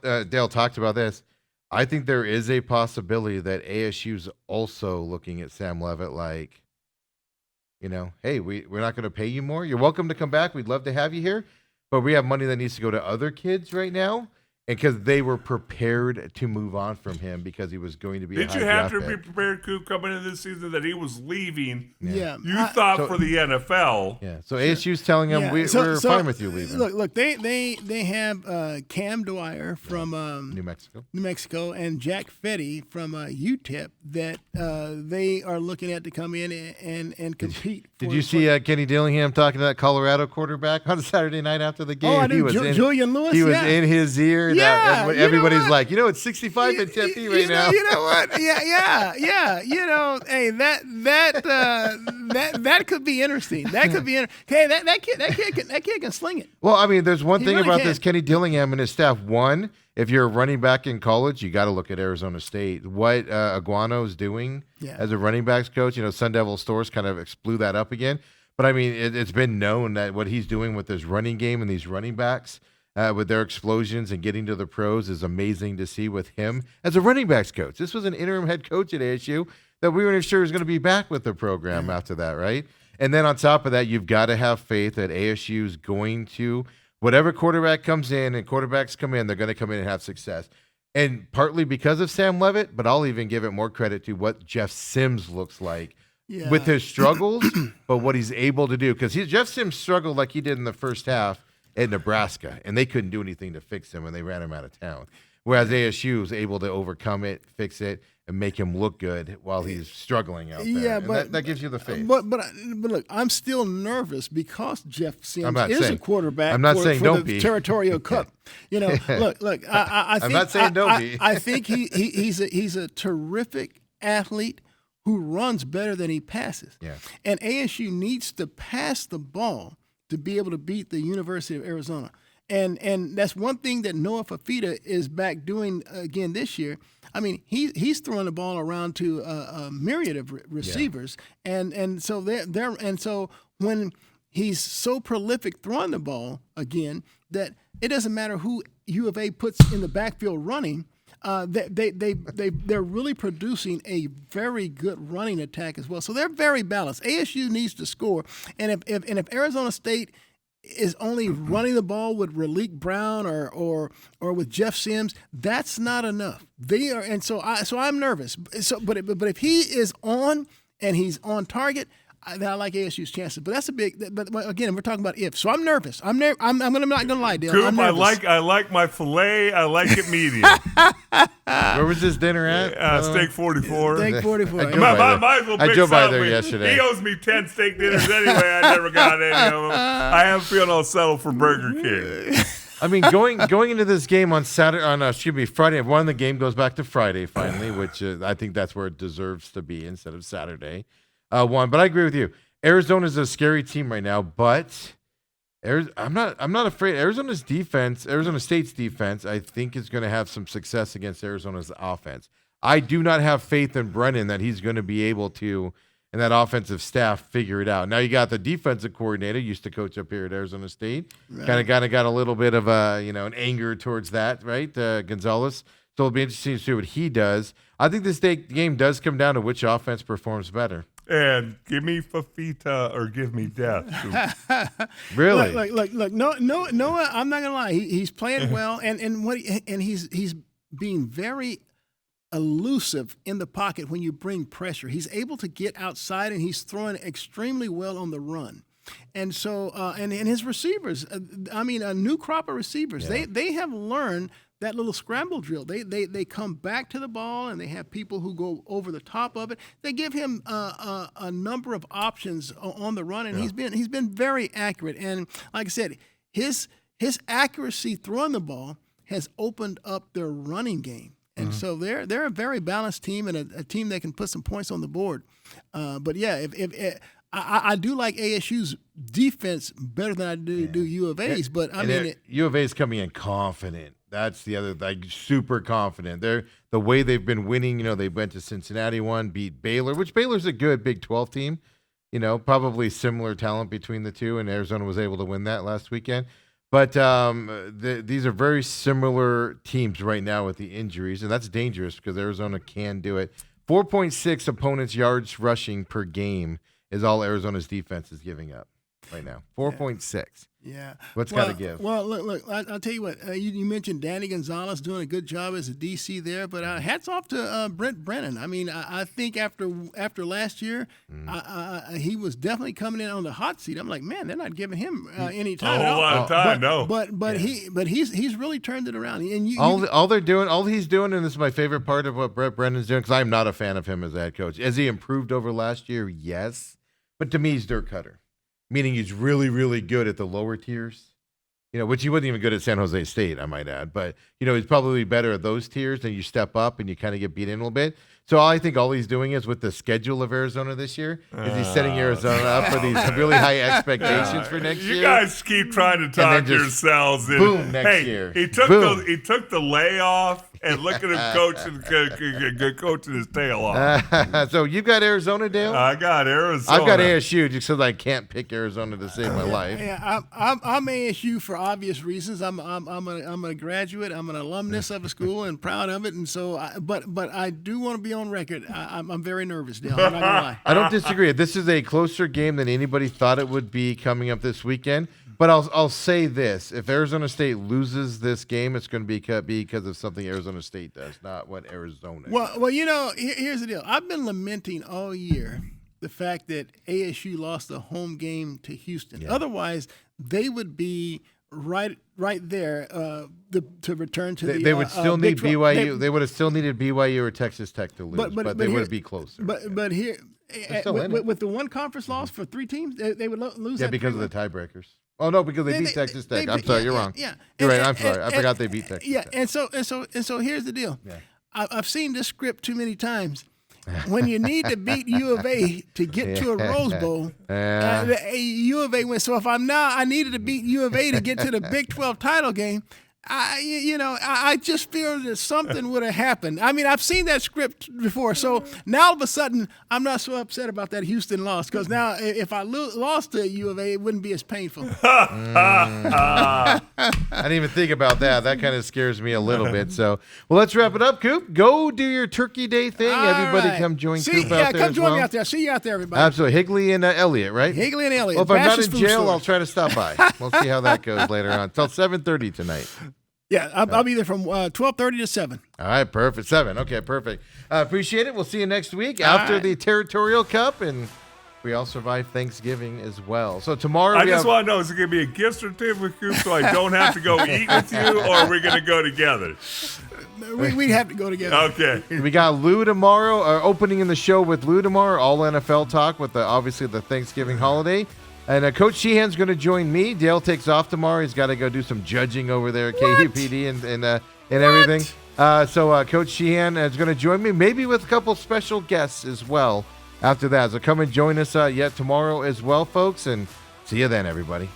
talked about this. I think there is a possibility that ASU's also looking at Sam Leavitt like, hey, we're not going to pay you more. You're welcome to come back. We'd love to have you here. But we have money that needs to go to other kids right now, and because they were prepared to move on from him because he was going to be. Did you have to be prepared, Coop, coming into this season that he was leaving? Yeah, you thought for the NFL. Yeah. So ASU's telling him we're fine with you leaving. Look, they have Cam Dwyer from New Mexico, and Jack Fetty from UTEP that they are looking at to come in and compete. Did you see Kenny Dillingham talking to that Colorado quarterback on Saturday night after the game? Oh, I knew Julian Lewis. He was in his ear. Yeah, everybody's like, it's 65 in Tempe right now. You know what? Yeah. Hey, that could be interesting. That could be interesting. Hey, that kid can sling it. Well, I mean, there's one thing really about can. this Kenny Dillingham and his staff. One, if you're a running back in college, you got to look at Arizona State. What Aguano's doing as a running backs coach, Sun Devil Stores kind of blew that up again. But I mean, it's been known that what he's doing with his running game and these running backs, with their explosions and getting to the pros, is amazing to see with him as a running backs coach. This was an interim head coach at ASU that we weren't sure was going to be back with the program after that, right? And then on top of that, you've got to have faith that ASU is going to, whatever quarterback comes in and quarterbacks come in, they're going to come in and have success. And partly because of Sam Leavitt, but I'll even give it more credit to what Jeff Sims looks like with his struggles, but what he's able to do. Because Jeff Sims struggled like he did in the first half at Nebraska, and they couldn't do anything to fix him, and they ran him out of town. Whereas ASU was able to overcome it, fix it, and make him look good while he's struggling out there. Yeah, and but that gives you the faith. But look, I'm still nervous because Jeff Sims is a quarterback. I'm not saying for don't the be. Territorial Cup. Look. I think, I'm not saying don't be. I think he's a terrific athlete who runs better than he passes. Yeah. And ASU needs to pass the ball to be able to beat the University of Arizona. And that's one thing that Noah Fafita is back doing again this year. I mean, he's throwing the ball around to a myriad of receivers, and so so when he's so prolific throwing the ball again that it doesn't matter who U of A puts in the backfield running. They're really producing a very good running attack as well. So they're very balanced. ASU needs to score, and if Arizona State is only running the ball with Raleek Brown or with Jeff Sims, that's not enough. They are, and so I'm nervous. But if he is on and he's on target, I like ASU's chances. But that's a big. But again, we're talking about if. So I'm nervous. I'm not going to lie, Dale. Coop, I'm nervous. I like my filet. I like it medium. Where was this dinner at? Steak 44. Steak 44. Might as well I pick drove by there something. yesterday. He owes me 10 steak dinners anyway. I never got any of them. I have a feeling I'll settle for Burger King. I mean, going into this game on Friday. One of the game goes back to Friday finally, which I think that's where it deserves to be instead of Saturday. But I agree with you. Arizona's a scary team right now, but I'm not afraid. Arizona State's defense, I think, is going to have some success against Arizona's offense. I do not have faith in Brennan that he's going to be able to, and that offensive staff, figure it out. Now you got the defensive coordinator, used to coach up here at Arizona State, kind of got a little bit of an anger towards that, right? Gonzalez. So it'll be interesting to see what he does. I think this game does come down to which offense performs better. And give me Fafita or give me death. Really? Look. Noah. I'm not gonna lie. He's playing well, and he's being very elusive in the pocket when you bring pressure. He's able to get outside, and he's throwing extremely well on the run. And so, and his receivers, a new crop of receivers, they have learned that little scramble drill. They come back to the ball, and they have people who go over the top of it. They give him a number of options on the run, and he's been very accurate. And like I said, his accuracy throwing the ball has opened up their running game. And so they're a very balanced team, and a team that can put some points on the board. But yeah, I do like ASU's defense better than I do U of A's. But U of A's coming in confident. That's the other, super confident. They're the way they've been winning. They went to Cincinnati, beat Baylor, which Baylor's a good Big 12 team. Probably similar talent between the two, and Arizona was able to win that last weekend. But these are very similar teams right now with the injuries, and that's dangerous because Arizona can do it. 4.6 opponents' yards rushing per game is all Arizona's defense is giving up right now. 4.6. Yeah. What's got to give? Well, look, I'll tell you what. You mentioned Danny Gonzalez doing a good job as a DC there, but hats off to Brent Brennan. I mean, I think after last year, he was definitely coming in on the hot seat. I'm like, man, they're not giving him any time. A whole lot of time, no. But he's really turned it around. And all he's doing, and this is my favorite part of what Brent Brennan's doing, because I'm not a fan of him as a head coach. Has he improved over last year? Yes. But to me, he's Dirk Cutter. Meaning he's really, really good at the lower tiers, which he wasn't even good at San Jose State, I might add. But, he's probably better at those tiers. Then you step up and you kind of get beat in a little bit. So I think all he's doing is with the schedule of Arizona this year is he's setting Arizona up for these really high expectations for next year. You guys keep trying to talk yourselves in. Boom, next year. He took the layoff, and look at him coaching his tail off. So you got Arizona, Dale? I got Arizona. I've got ASU just because I can't pick Arizona to save my life. Yeah, I'm ASU for obvious reasons. I'm a graduate. I'm an alumnus of a school and proud of it. And so, but I do want to be on record. I'm very nervous, Dale. I'm not gonna lie. I don't disagree. This is a closer game than anybody thought it would be coming up this weekend. But I'll say this: if Arizona State loses this game, it's going to be because of something Arizona State does, not what Arizona. Well, here's the deal. I've been lamenting all year the fact that ASU lost the home game to Houston. Yeah. Otherwise, they would be right there to return to they would still need BYU. They would have still needed BYU or Texas Tech to lose, but they would be closer. But here, with the one conference loss for three teams, they would lose. Yeah, because of the tiebreakers. Oh no, because they beat Texas Tech. I'm sorry, you're wrong. Yeah, you're right. I'm sorry. I forgot they beat Texas. Yeah, Tech. and so here's the deal. Yeah. I've seen this script too many times. When you need to beat U of A to get to a Rose Bowl, U of A wins. So if I needed to beat U of A to get to the Big 12 title game, I just feel that something would have happened. I mean, I've seen that script before. So now all of a sudden, I'm not so upset about that Houston loss because now if I lost to U of A, it wouldn't be as painful. I didn't even think about that. That kind of scares me a little bit. So, well, let's wrap it up, Coop. Go do your Turkey Day thing. All everybody right. come join Coop out there come as join well. me out there. See you out there, everybody. Absolutely. Higley and Elliott, right? Higley and Elliott. Well, if I'm not in Food jail, Store. I'll try to stop by. We'll see how that goes later on. Till 7:30 tonight. Yeah, I'll be there from 12:30 to 7. All right, perfect. 7. Okay, perfect. Appreciate it. We'll see you next week after the Territorial Cup, and we all survive Thanksgiving as well. So tomorrow I just want to know, is it going to be a gift certificate with Coop so I don't have to go eat with you, or are we going to go together? We have to go together. Okay. We got Lou tomorrow, opening in the show with Lou tomorrow, all NFL talk with obviously the Thanksgiving holiday. And Coach Sheehan's going to join me. Dale takes off tomorrow. He's got to go do some judging over there at KUPD and everything. So Coach Sheehan is going to join me, maybe with a couple special guests as well after that. So come and join us yet tomorrow as well, folks. And see you then, everybody.